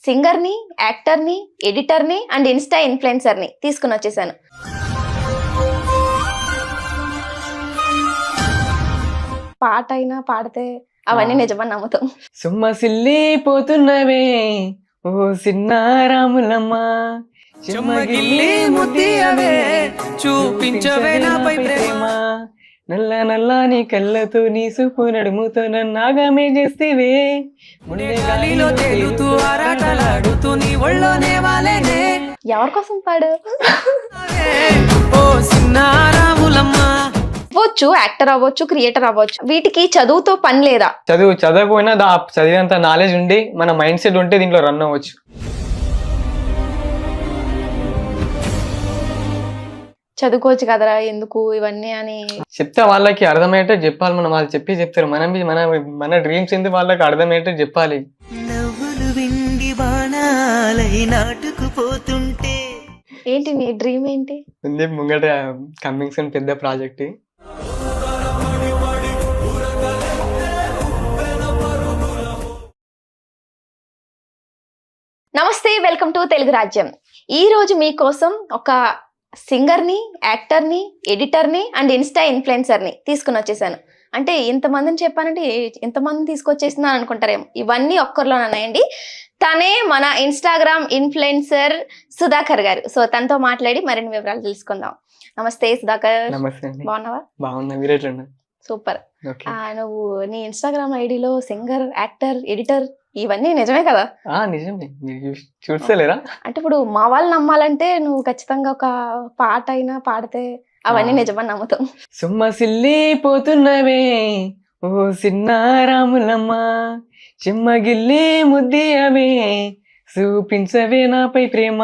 సింగర్ని, యాక్టర్ని, ఎడిటర్ని and Insta ఇన్ఫ్లుయెన్సర్ని తీసుకుని వచ్చేసాను. పాట అయినా పాడితే అవన్నీ నిజమని నమ్ముతాం. సుమ్మసిల్లి పోతున్నవే ఓ సిన్నారాములమ్మ, చెమ్మగిల్లి ముద్దియవే చూపించవే నాపై ప్రేమ. నల్ల నల్లని కళ్ళతో నీ సూపు నడుముతో నన్నాగమే చేస్తేవే, గాలిలో తేలుతూ ఆరాటలాడుతూ నీ ఒళ్ళోనే వాలేనే. ఎవరి కోసం పాడు? ఓ సిన్నారాములమ్మ. అవ్వచ్చు, యాక్టర్ అవ్వచ్చు, క్రియేటర్ అవ్వచ్చు, వీటికి చదువుతో పని లేదా? చదవకపోయినా చదివేంత నాలెడ్జ్ ఉండి మన మైండ్ సెట్ ఉంటే దీంట్లో రన్ అవ్వచ్చు. చదువుకోవచ్చు కదరా ఎందుకు ఇవన్నీ అని చెప్తే వాళ్ళకి అర్థమయ్యేట్టు చెప్పాలి. మనం వాళ్ళు చెప్తారు. మన మన డ్రీమ్స్ ఎందుకు వాళ్ళకి అర్థమయ్యేట్టు చెప్పాలి. నవ్వులు విండి బాణాలై నాటుకుపోతుంటే. ఏంటి నీ డ్రీమ్ ఏంటి? ఉంది ముంగట కమింగ్ సూన్ పెద్ద ప్రాజెక్ట్. నమస్తే, వెల్కమ్ టు తెలుగు రాజ్యం. ఈ రోజు మీకోసం ఒక సింగర్ని, యాక్టర్ని, ఎడిటర్ని అండ్ ఇన్స్టా ఇన్ఫ్లుయెన్సర్ని తీసుకుని వచ్చేసాను. అంటే ఇంతమందిని చెప్పానంటే ఎంతమందిని తీసుకొచ్చేస్తున్నాను అనుకుంటారేమో. ఇవన్నీ ఒక్కరిలోనన్నాయండి. తనే మన ఇన్స్టాగ్రామ్ ఇన్ఫ్లుయెన్సర్ సుధాకర్ గారు. సో తనతో మాట్లాడి మరిన్ని వివరాలు తెలుసుకుందాం. నమస్తే సుధాకర్. నమస్తే అండి. బాగున్నావా? బాగున్నా, మీరేట్లున్నా? సూపర్. ఓకే. నువ్వు నీ ఇన్స్టాగ్రామ్ ఐడిలో సింగర్, యాక్టర్, ఎడిటర్ ఇవన్నీ నిజమే కదా? నిజమే. మీరు చూస్తలేరా? అంటే ఇప్పుడు మా వాళ్ళు నమ్మాలంటే నువ్వు ఖచ్చితంగా ఒక పాట అయినా పాడితే అవన్నీ నిజమని నమ్ముతాం. సుమ్మసిల్లి పోతున్నవే ఓ సిన్నారాములమ్మ, చెమ్మగిల్లి ముద్దియవే చూపించవే నాపై ప్రేమ.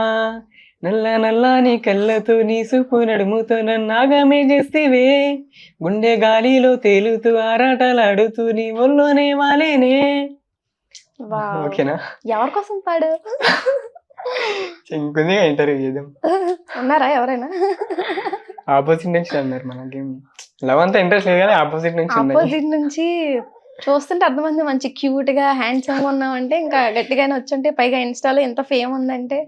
నల్ల నల్లని కళ్ళతో నీ సూపు నడుముతో నన్నాగమే చేస్తేవే, గుండె గాలిలో తేలుతూ ఆరాటలాడుతూ నీ ఒళ్ళోనే వాలేనే. వావ్. ఓకేనా? ఎవరి కోసం పాడు? ఇంకొంది ఇంటర్వ్యూ చేద్దాం. ఉన్నారా ఎవరైనా? ఆపోజిట్ నుంచి అన్నారు. మనకి లవ్ అంతా ఇంట్రెస్ట్ లేదు కానీ ఆపోజిట్ నుంచి ఉన్నాయి. ఆపోజిట్ నుంచి చూస్తుంటే అర్థమైంది. మంచి క్యూట్ గా హ్యాండ్సమ్ ఉన్నావంటే ఇంకా గట్టిగానే వచ్చుంటే, పైగా ఇన్స్టాలో ఎంత ఫేమ్ ఉందంటే.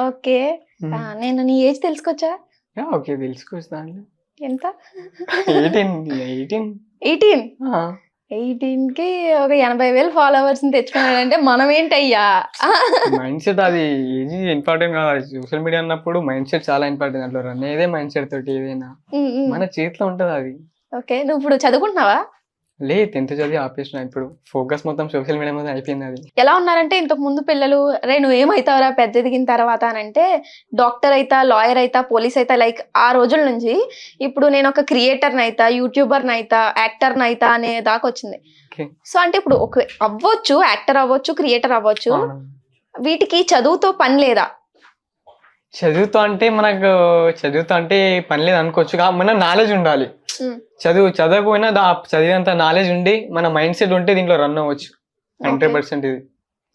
ఓకే. నేను నీ ఏజ్ తెలుసుకోవచ్చా? ఓకే, తెలుసుకోవచ్చు. దాంట్లో ఎంత? 18. 18. 18కి ఒక 80,000 ఫాలోవర్స్ తెచ్చుకున్నాడంటే మనం ఏంటయ్యా? మైండ్ సెట్ అది ఏది ఇంపార్టెంట్ కాదు. సోషల్ మీడియా అన్నప్పుడు మైండ్ సెట్ చాలా ఇంపార్టెంట్. అట్లా రన్ ఏదే మైండ్ సెట్ తోటి ఏదైనా మన చేతిలో ఉంటది అది. ఓకే. నువ్వు ఇప్పుడు చదువుకుంటున్నావా? లేదు, 10th చదివి ఆపేసిన. ఇప్పుడు ఫోకస్ మొత్తం సోషల్ మీడియా మీద అయిపోయింది. అది ఎలా ఉన్నారంటే, ఇంతకు ముందు పిల్లలు రే నువ్వు ఏమైతావురా పెద్ద ఎదిగిన తర్వాత అని అంటే, డాక్టర్ అయితా, లాయర్ అయితా, పోలీస్ అయితా, లైక్ ఆ రోజుల నుంచి ఇప్పుడు నేను ఒక క్రియేటర్ని అయితా, యూట్యూబర్ని అయితా, యాక్టర్ని అయితా అనే దాకా వచ్చింది. సో అంటే ఇప్పుడు ఒక అవ్వచ్చు, యాక్టర్ అవ్వచ్చు, క్రియేటర్ అవ్వచ్చు, వీటికి చదువుతో పని లేదా? చదువుతో అంటే పని లేదు అనుకోవచ్చు. మన నాలెడ్జ్ ఉండాలి. చదవకపోయినా చదివేంత నాలెడ్జ్ ఉండి మన మైండ్ సెట్ ఉంటే దీంట్లో రన్ అవ్వచ్చు 100%. ఇది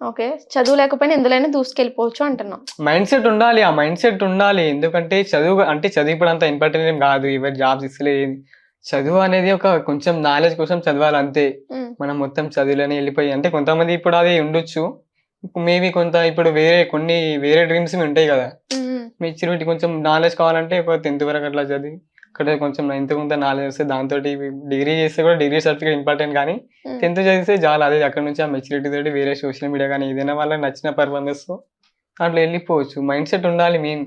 ఓకే. చదువు లేకపోయినా ఎందులోనే దూసుకెళ్ళిపోవచ్చు అంటున్నాం. మైండ్ సెట్ ఉండాలి. ఆ మైండ్ సెట్ ఉండాలి. ఎందుకంటే చదువు ఇప్పుడు అంత ఇంపార్టెంట్ ఏం కాదు. ఎవరు జాబ్స్ ఇస్తలేదు. చదువు అనేది ఒక కొంచెం నాలెడ్జ్ కోసం చదవాలి అంతే. మనం మొత్తం చదువులోనే వెళ్ళిపోయి అంటే కొంతమంది ఇప్పుడు అది ఉండొచ్చు. మేబీ ఇప్పుడు వేరే డ్రీమ్స్ ఉంటాయి కదా. మెచ్యూరిటీ కొంచెం నాలెడ్జ్ కావాలంటే ఒక 10th వరకు అట్లా చదివి అక్కడ కొంచెం ఇంత నాలెడ్జ్ వస్తే దాంతో డిగ్రీ చేస్తే కూడా డిగ్రీ సర్టిఫికేట్ ఇంపార్టెంట్. కానీ 10th చదివితే చాలా అదే. అక్కడ నుంచి ఆ మెచ్యూరిటీ తోటి వేరే సోషల్ మీడియా కానీ ఏదైనా వాళ్ళకి నచ్చిన పర్ఫార్మెన్స్ అట్లా వెళ్ళిపోవచ్చు. మైండ్ సెట్ ఉండాలి మెయిన్.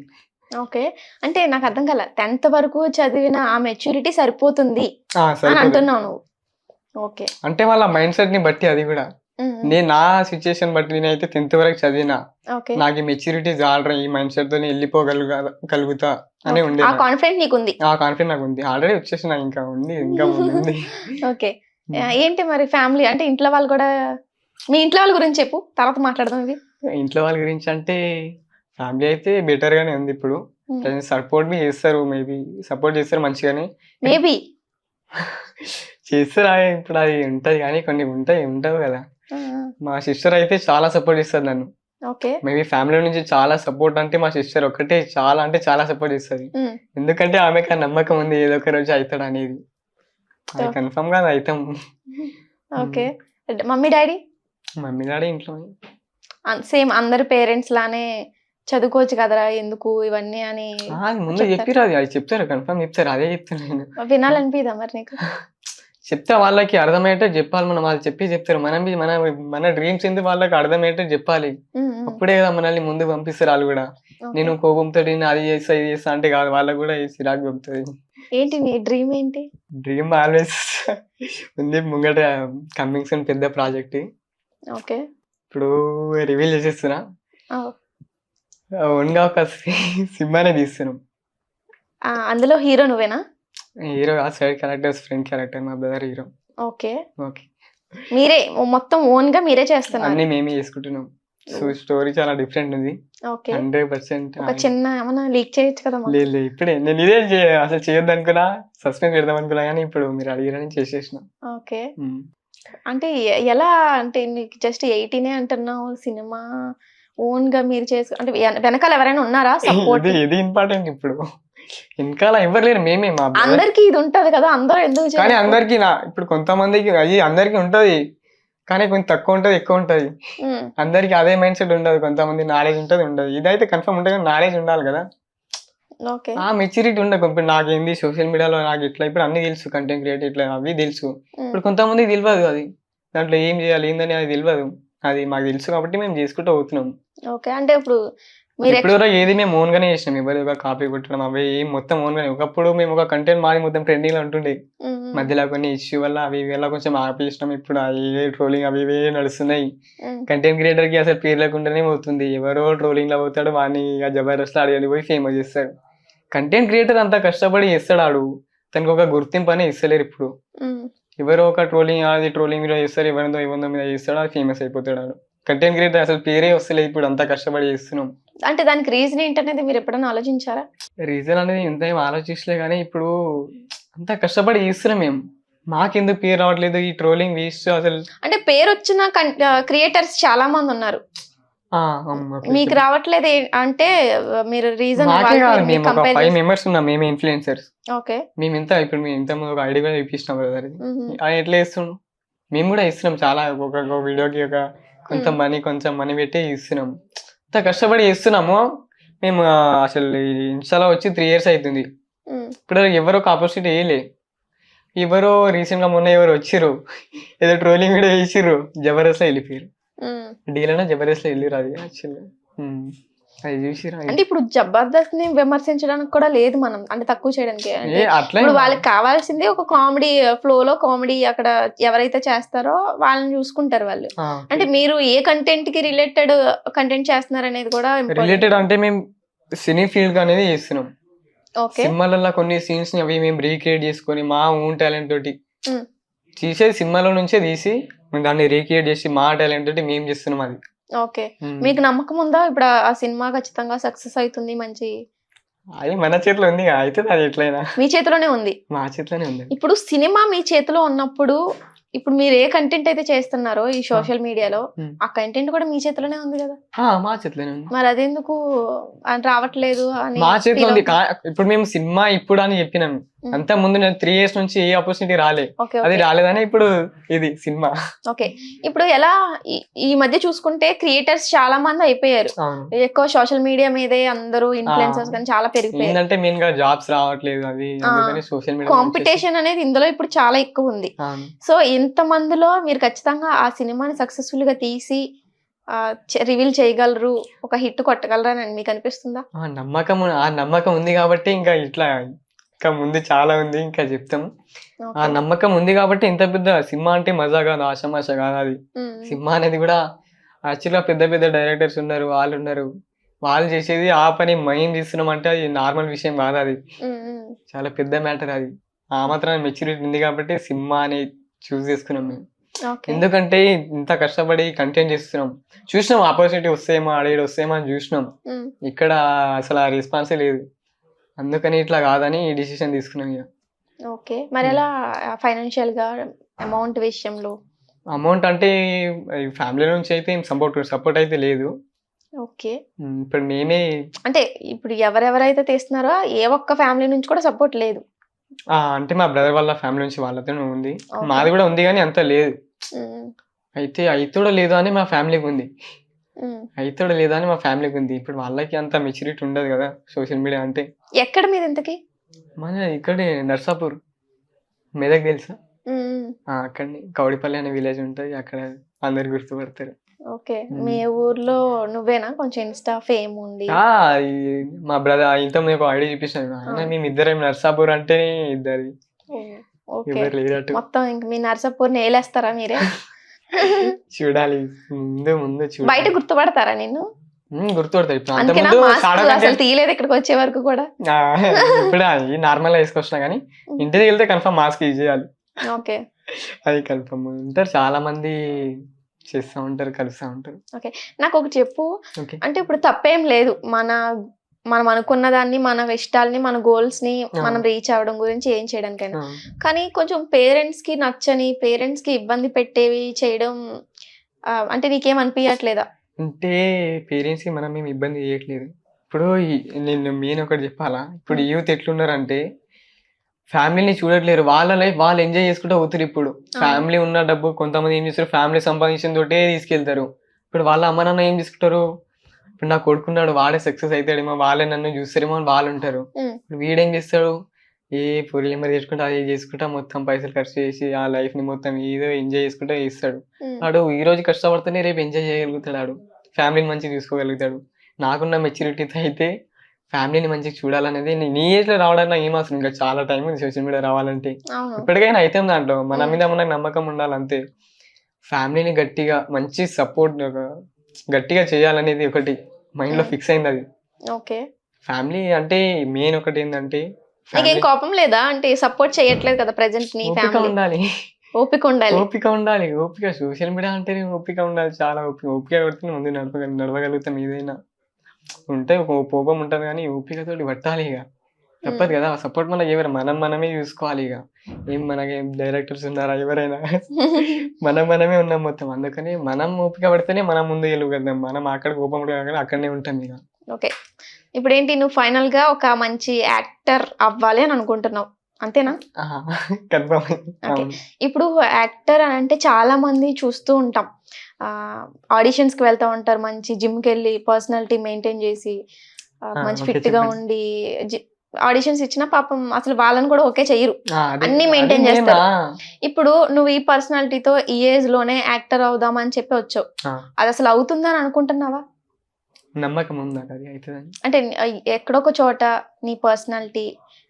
ఓకే. అంటే నాకు అర్థం కాల, 10th వరకు చదివిన ఆ మెచ్యూరిటీ సరిపోతుంది అని అంటున్నావు నువ్వు. ఓకే. అంటే వాళ్ళ మైండ్ సెట్ ని బట్టి అది కూడా. నేను నా సిచ్యుయేషన్ బట్టి నేనైతే 10th వరకు చదివినా, నాకు మెచ్యూరిటీ చాలరా ఈ మైండ్ సెట్ తో వెళ్ళిపోగలుగుతా అని ఉండే. ఆ కాన్ఫిడెంట్ నీకుంది? ఆ కాన్ఫిడెంట్ నాకు ఉంది. ఆల్రెడీ వచ్చేసిన. ఇంకా ఉంది. ఓకే. ఏంటి మరి ఫ్యామిలీ అంటే ఇంట్లో వాళ్ళు కూడా, మీ ఇంట్లో వాళ్ళ గురించి చెప్పు, తర్వాత మాట్లాడదాం. ఇది ఇంట్లో వాళ్ళ గురించి అంటే ఫ్యామిలీ అయితే బెటర్ గానే ఉంది. ఇప్పుడు సపోర్ట్ చేస్తారు. మేబీ సపోర్ట్ చేస్తారు మంచిగానే. మేబీ చేస్తారు. ఇప్పుడు అది ఉంటది కానీ కొన్ని ఉంటావు కదా. మా సిస్టర్ అయితే చాలా సపోర్ట్ చేస్తారు నన్ను. మేబీ ఫ్యామిలీ నుంచి చాలా సపోర్ట్. అంటే మా సిస్టర్ ఒకటే చాలా సపోర్ట్ చేస్తుంది. ఎందుకంటే ఆమెకు ఆ నమ్మకం ఉంది ఏదో ఒక రోజు అవుతాడు అనేది. అది కన్ఫర్మ్ గా అవుతాం. ఓకే. మమ్మీ డాడీ ఇంట్లో సేమ్ అందరి పేరెంట్స్ లానే చదువుకోవచ్చు కదరా ఎందుకు ఇవన్నీ అని అది ముందు చెప్తారు. చెప్పిరు, అది చెప్తారు, కన్ఫర్మ్ చెప్తారు. అదే చెప్తాను నేను. వినాలనిపిదా మరి నీకు? చెప్తే వాళ్ళకి అర్థమయ్యేటట్టు చెప్పాలి. మనం వాళ్ళు చెప్తారు. మన డ్రీమ్స్ ఎందుకు వాళ్ళకి అర్థమయ్యేటట్టు చెప్పాలి. అప్పుడే కదా మనల్ని ముందు పంపిస్తారు వాళ్ళు కూడా. నేను కోపంతో అది చేస్తా ఇది చేస్తా అంటే కాదు, వాళ్ళకి కూడా చిరాకు పంపుతుంది. ఏంటి నీ డ్రీమ్ ఏంటి? డ్రీమ్ ఆల్వేస్ ఉంది ముంగట, కమింగ్ సూన్ పెద్ద ప్రాజెక్ట్. ఓకే, ఇప్పుడు రివీల్ చేసేస్తున్నా. ఓన్గా ఒక సినిమానే తీస్తున్నాం. అందులో హీరో నువ్వేనా? హీరో ఆ సైడ్ క్యారెక్టర్స్, ఫ్రెండ్ క్యారెక్టర్, మా బ్రదర్ హీరో. ఓకే, ఓకే, మీరే మొత్తం ఓన్ గా మీరే చేస్తున్నారు? అన్ని మేమే చేసుకుంటున్నాం. సో స్టోరీ చాలా డిఫరెంట్ ఉంది. ఓకే, 100% ఒక చిన్న ఏమన్నా లీక్ చేయొచ్చు కదా మాకు? లేదు ఇప్పుడే నేను ఇదే అసలు చేయొద్దు అనుకున్నా, సస్పెన్స్ పెడదాం అనుకున్నా, కానీ ఇప్పుడు మీరు అడిగారని చేసేసిన. ఓకే, అంటే ఎలా, అంటే నీకు జస్ట్ 18 అంటున్నావు, సినిమా ఓన్ గా మీరు చేసు అంటే వెనకాల ఎవరైనా ఉన్నారా సపోర్ట్? ఇది ఇంపార్టెంట్. ఇప్పుడు వెనకాల ఎవరు లేరు, మేమే. మా brother. అందరికి ఇది ఉంటది కదా, అందరూ ఎందుకు కానీ చేయరు? అందరికి ఇప్పుడు కొంతమందికి అది అందరికి ఉంటది, కానీ కొంచెం తక్కువ ఉంటది, ఎక్కువ ఉంటది. అందరికి అదే మైండ్ సెట్ ఉండదు. కొంతమంది నాలెడ్జ్ ఉంటది, ఉండదు. ఇదైతే కన్ఫర్మ్ ఉంటుంది, నాలెడ్జ్ ఉండాలి కదా. ఓకే, ఆ మెచ్యూరిటీ ఉండదు. ఇప్పుడు నాకేంది సోషల్ మీడియాలో నాకు ఇట్లా ఇప్పుడు అన్ని తెలుసు, కంటెంట్ క్రియేట్ ఇట్లా అవి తెలుసు. ఇప్పుడు కొంతమందికి తెలియదు, అది దాంట్లో ఏం చేయాలి ఏందని అది తెలియదు. అది మాకు తెలుసు కాబట్టి మేము చేసుకుంటూ పోతున్నాం. ఓకే, అంటే ఇప్పుడు మీరు ఇప్పుడు ఏది మేము ఓన్ గానే చేసినాం. ఎవరి ఒక కాపీ కొట్టడం అవి ఏం మొత్తం ఓన్ గానే. ఒకప్పుడు మేము ఒక కంటెంట్ మాది మొత్తం ట్రెండింగ్ లో ఉంటుండే, మధ్యలో కొన్ని ఇష్యూ వల్ల అవి వల్ల కొంచెం ఆపేసినాం. ఇప్పుడు ఏ ట్రోలింగ్ అవి ఇవే నడుస్తున్నాయి. కంటెంట్ క్రియేటర్ కి అసలు పేరు లేకుండానే పోతుంది. ఎవరో ట్రోలింగ్ లో పోతాడు, వాడిని జబర్దస్త్ అడిగి పోయి ఫేమస్ చేస్తాడు. కంటెంట్ క్రియేటర్ అంతా కష్టపడి చేస్తాడు, ఆడు తనకు ఒక గుర్తింపు అని ఇస్తలేరు. ఇప్పుడు ఎవరో ఒక ట్రోలింగ్ మీద చేస్తారు, ఎవరిదో మీద చేస్తాడు, అది ఫేమస్ అయిపోతాడు. ఆడు కంటెంట్ క్రియేటర్ అసలు పేరే వస్తలేదు. ఇప్పుడు అంతా కష్టపడి చేస్తున్నాం. అంటే దానికి రీజన్ ఏంటనేది మీరు ఎప్పుడైనా ఆలోచించారా? రీజన్ అనేది ఎంత ఏం ఆలోచించలే, కానీ ఇప్పుడు అంతా కష్టపడి చేస్తున్నాం మేము. మాకెందుకు పేరు రావట్లేదు, ఈ ట్రోలింగ్ వేస్ట్ అసలు. అంటే పేరు వచ్చిన క్రియేటర్స్ చాలా మంది ఉన్నారు, మీకు రావట్లేదు అంటే మీరు రీజన్? మాకే కాదు, మేము ఒక 5 members ఉన్నాం, మేమే ఇన్ఫ్లుయెన్సర్స్. ఓకే, మేము ఇప్పుడు మేము ఇంత ముందు ఒక ఐడి కూడా చూపిస్తున్నాం బ్రదర్. అది ఎట్లా ఇస్తున్నాం, మేము కూడా ఇస్తున్నాం. చాలా ఒక వీడియోకి కొంచెం మనీ పెట్టి ఇస్తున్నాం. అంత కష్టపడి చేస్తున్నాము మేము. అసలు ఇన్స్టాలో వచ్చి 3 years అవుతుంది. ఇప్పుడు ఎవరో ఒక ఆపర్చునిటీ వేయలే. ఎవరో రీసెంట్ గా మొన్న ఎవరు వచ్చిర్రు, ఏదో ట్రోలింగ్ వీడియో వేసిర్రు, జబర్దస్త్ లో వెళ్ళిపోయారు. డీలైనా జబర్దస్త్ లో వెళ్ళిరు. అది యాక్చువల్లీ అది చూసిరా. అంటే ఇప్పుడు జబర్దస్త్ ని విమర్శించడానికి కూడా లేదు మనం, అంటే తక్కువ చేయడానికి. అట్లా ఇప్పుడు వాళ్ళకి కావాల్సింది ఒక కామెడీ ఫ్లో లో, కామెడీ అక్కడ ఎవరైతే చేస్తారో వాళ్ళని చూసుకుంటారు వాళ్ళు. అంటే మీరు ఏ కంటెంట్ కి రిలేటెడ్ కంటెంట్ చేస్తున్నారు అనేది కూడా రిలేటెడ్. అంటే మేము సినీ ఫీల్డ్ అనేది చేస్తున్నాం. సినిమాలలో కొన్ని సీన్స్ ని అవి మేము రీక్రియేట్ చేసుకొని మా ఓన్ టాలెంట్ తోటి తీసేది, సినిమాలో నుంచే తీసి దాన్ని రీక్రియేట్ చేసి మా టాలెంట్ తోటి మేము చేస్తున్నాం. అది ఓకే, మీకు నమ్మకం ఉందా ఇప్పుడు ఆ సినిమా ఖచ్చితంగా సక్సెస్ అవుతుంది? మంచి అది మన చేతిలో ఉంది, అయితే అది ఎట్లయినా మీ చేతిలోనే ఉంది. మా చేతిలోనే ఉంది. ఇప్పుడు సినిమా మీ చేతిలో ఉన్నప్పుడు, ఇప్పుడు మీరు ఏ కంటెంట్ అయితే చేస్తున్నారో ఈ సోషల్ మీడియాలో, ఆ కంటెంట్ కూడా మీ చేతిలోనే ఉంది కదా? మా చేతిలోనే ఉంది. మరి అదెందుకు రావట్లేదు అని? మా చేతిలో ఉంది. ఇప్పుడు మేము సినిమా ఇప్పుడు అని చెప్పినాం, అంత ముందు 3 years నుంచి ఏ ఆపర్చునిటీ రాలే, అది రాలేదని ఇప్పుడు ఇది సినిమా. ఓకే, ఇప్పుడు ఎలా ఈ మధ్య చూసుకుంటే క్రియేటర్స్ చాలా మంది అయిపోయారు, ఎక్కువ సోషల్ మీడియా మీదే అందరూ ఇన్ఫ్లుయెన్సర్స్ కానీ చాలా పెరిగిపోయారు. ఏంటంటే మెయిన్ గా జాబ్స్ రావట్లేదు, అది సోషల్ మీడియా కాంపిటీషన్ అనేది ఇందులో ఇప్పుడు చాలా ఎక్కువ ఉంది. సో ఇంత మందిలో మీరు ఖచ్చితంగా ఆ సినిమాని సక్సెస్ఫుల్ గా తీసి రివీల్ చేయగలరు, ఒక హిట్ కొట్టగలరు అని మీకు అనిపిస్తుందా? నమ్మకం ఉంది కాబట్టి ఇంకా ఇట్లా ఇంకా ముందు చాలా ఉంది, ఇంకా చెప్తాము. ఆ నమ్మకం ఉంది కాబట్టి ఇంత పెద్ద సినిమా అంటే మజా కాదు, ఆషామాష కాదు. అది సినిమా అనేది కూడా యాక్చువల్గా పెద్ద పెద్ద డైరెక్టర్స్ ఉన్నారు, వాళ్ళు చేసేది ఆ పని మైండ్ తీస్తున్నాం అంటే అది నార్మల్ విషయం కాదు. అది చాలా పెద్ద మ్యాటర్. అది ఆ మాత్రం మెచ్యూరిటీ ఉంది కాబట్టి సినిమా అని చూస్ చేసుకున్నాం మేము. ఎందుకంటే ఇంత కష్టపడి కంటెంట్ చేస్తున్నాం, చూసినాం ఆపర్చునిటీ వస్తేమో అడిగి వస్తేమో అని చూసినాం. ఇక్కడ అసలు ఆ రెస్పాన్సే లేదు, అందుకని ఇట్లా కాదని ఈ డిసిషన్ తీసుకున్నాం. ఓకే, మరి ఎలా ఫైనాన్షియల్ గా అమౌంట్ విషయంలో? అమౌంట్ అంటే ఫ్యామిలీ నుంచి అయితే సపోర్ట్ అయితే లేదు. ఓకే, ఇప్పుడు మేమే అంటే ఇప్పుడు ఎవరెవరైతే తీస్తున్నారో ఏ ఒక్క ఫ్యామిలీ నుంచి కూడా సపోర్ట్ లేదు? అంటే మా బ్రదర్ వాళ్ళ ఫ్యామిలీ నుంచి వాళ్ళతో ఉంది, మాది కూడా ఉంది కానీ అంత లేదు. అయితే కూడా లేదు అని మా ఫ్యామిలీకి ఉంది. అవుతాడు లేదా అని మా ఫ్యామిలీకి ఉంది. ఇప్పుడు వాళ్ళకి అంత మెచ్యూరిటీ ఉండదు కదా సోషల్ మీడియా అంటే. ఎక్కడ మీరు ఇంతకి? మన ఇక్కడే నర్సాపూర్, మెదక్ తెలుసా? అక్కడనే కౌడిపల్లి అనే విలేజ్ ఉంటుంది, అక్కడ అందరు గుర్తుపడతారు. ఓకే, మీ ఊర్లో నువ్వేనా కొంచెం ఇన్స్టా ఫేమ్ ఉండి? మా బ్రదర్ ఇంత ఒక ఐడియా చూపిస్తాను ఆయన, మేము ఇద్దరం నర్సాపూర్ అంటేనే ఇద్దరు, ఓకే, ఎవరు లేరట్టు. మొత్తం ఇంక మీ నర్సాపూర్ని ఏలేస్తారా మీరే? చూడాలి, ముందు ముందు చూడాలి. బయట గుర్తుపడతారా నిన్ను? గుర్తుపడతారు. ఇప్పుడు అందుకేనా అంతకుముందు మాస్క్ సాడకంటే అసలు తీయలేదు ఇక్కడికి వచ్చే వరకు కూడా? ఇప్పుడు నార్మల్ గా వేసుకొచ్చినా కానీ ఇంటికి వెళ్తే కన్ఫర్మ్ మాస్క్ యూజ్ చేయాలి. ఓకే, అది కన్ఫర్మ్. ఉంటారు చాలా మంది, చేస్తూ ఉంటారు, కలుస్తూ ఉంటారు. ఓకే, నాకు ఒకటి చెప్పు. ఓకే, అంటే ఇప్పుడు తప్పేం లేదు, మనం అనుకున్న దాన్ని, మన ఇష్టాలని, మన గోల్స్ ని మనం రీచ్ అవ్వడం గురించి ఏం చేయడానికైనా. కానీ కొంచెం పేరెంట్స్ కి నచ్చని, పేరెంట్స్ కి ఇబ్బంది పెట్టేవి చేయడం అంటే నీకేం అనిపించట్లేదా? అంటే పేరెంట్స్ కి మనం ఏమి ఇబ్బంది చేయట్లేదు. ఇప్పుడు నేను మెయిన్ ఒకటి చెప్పాలా, ఇప్పుడు యూత్ ఎట్లున్నారంటే ఫ్యామిలీని చూడట్లేరు, వాళ్ళ లైఫ్ వాళ్ళు ఎంజాయ్ చేసుకుంటూ పోతారు. ఇప్పుడు ఫ్యామిలీ ఉన్న డబ్బు కొంతమంది ఏం చేస్తారు, ఫ్యామిలీ సంపాదించిన తోటే తీసుకెళ్తారు. ఇప్పుడు వాళ్ళ అమ్మ నాన్న ఏం చేసుకుంటారు, ఇప్పుడు నా కొడుకున్నాడు వాడే సక్సెస్ అవుతాడేమో, వాళ్ళే నన్ను చూస్తారేమో అని వాళ్ళు ఉంటారు. ఇప్పుడు వీడేం చేస్తాడు, ఏ పొరి మరి చేసుకుంటా అది చేసుకుంటా మొత్తం పైసలు ఖర్చు చేసి ఆ లైఫ్ ని మొత్తం ఏదో ఎంజాయ్ చేసుకుంటా చేస్తాడు. వాడు ఈ రోజు కష్టపడితేనే రేపు ఎంజాయ్ చేయగలుగుతాడు, వాడు ఫ్యామిలీని మంచిగా చూసుకోగలుగుతాడు. నాకున్న మెచ్యూరిటీతో అయితే ఫ్యామిలీని మంచిగా చూడాలనేది నీ ఏజ్ లో రావడానికి నాకు ఏమాసం, ఇంకా చాలా టైం ఉంది సోషల్ మీడియా రావాలంటే. ఇప్పటికైనా అయితే దాంట్లో మన మీద మనకు నమ్మకం ఉండాలి అంతే. ఫ్యామిలీని గట్టిగా మంచి సపోర్ట్ గట్టిగా చేయాలనేది ఒకటి మైండ్ లో ఫిక్స్ అయింది. అది ఓకే, ఫ్యామిలీ అంటే మెయిన్ ఒకటి ఏంటంటే నీకేం కోపం లేదా అంటే సపోర్ట్ చేయట్లేదు కదా ప్రెజెంట్ నీ ఓపిక ఫ్యామిలీ? ఉండాలి, ఓపిక ఉండాలి, ఓపిక ఉండాలి, ఓపిక. సోషల్ మీడియా అంటేనే ఓపిక ఉండాలి, చాలా ఓపిక. ఓపిక కొడితే ముందు నడవగలుగుతాం. ఏదైనా ఉంటే ఒక కోపం ఉంటుంది కానీ ఓపికతోటి పట్టాలి. ఇక తప్పదు కదా, సపోర్ట్ మనకి ఎవరు, మనమే చూసుకోవాలి. ఇక ఏం మనకి డైరెక్టర్స్ ఉన్నారా ఎవరైనా, మనమే ఉన్నాం మొత్తం. అందుకని మనం ఓపిక పడితేనే మనం ముందు వెళ్ళగలుగుతాం. మనం అక్కడ కోపం పడగానే అక్కడనే ఉంటాం ఇక. ఓకే, ఇప్పుడు ఏంటి, నువ్వు ఫైనల్ గా ఒక మంచి యాక్టర్ అవ్వాలి అని అనుకుంటున్నావు అంతేనా? కన్ఫర్మ్. ఇప్పుడు యాక్టర్ అని అంటే చాలా మంది చూస్తూ ఉంటాం, ఆడిషన్స్ కి వెళ్తా ఉంటారు, మంచి జిమ్ కి వెళ్ళి పర్సనాలిటీ మెయింటైన్ చేసి మంచి ఫిట్ గా ఉండి ఆడిషన్స్ ఇచ్చినా పాపం అసలు వాళ్ళని కూడా ఓకే చెయ్యరు, అన్ని మెయింటైన్ చేస్తారు. ఇప్పుడు నువ్వు ఈ పర్సనాలిటీతో ఈ ఏజ్ లోనే యాక్టర్ అవుదామని చెప్పి వచ్చావు, అది అసలు అవుతుందని అనుకుంటున్నావా? నమ్మకం ఉందా అది అవుతుందని? అంటే ఎక్కడొక చోట నీ పర్సనాలిటీ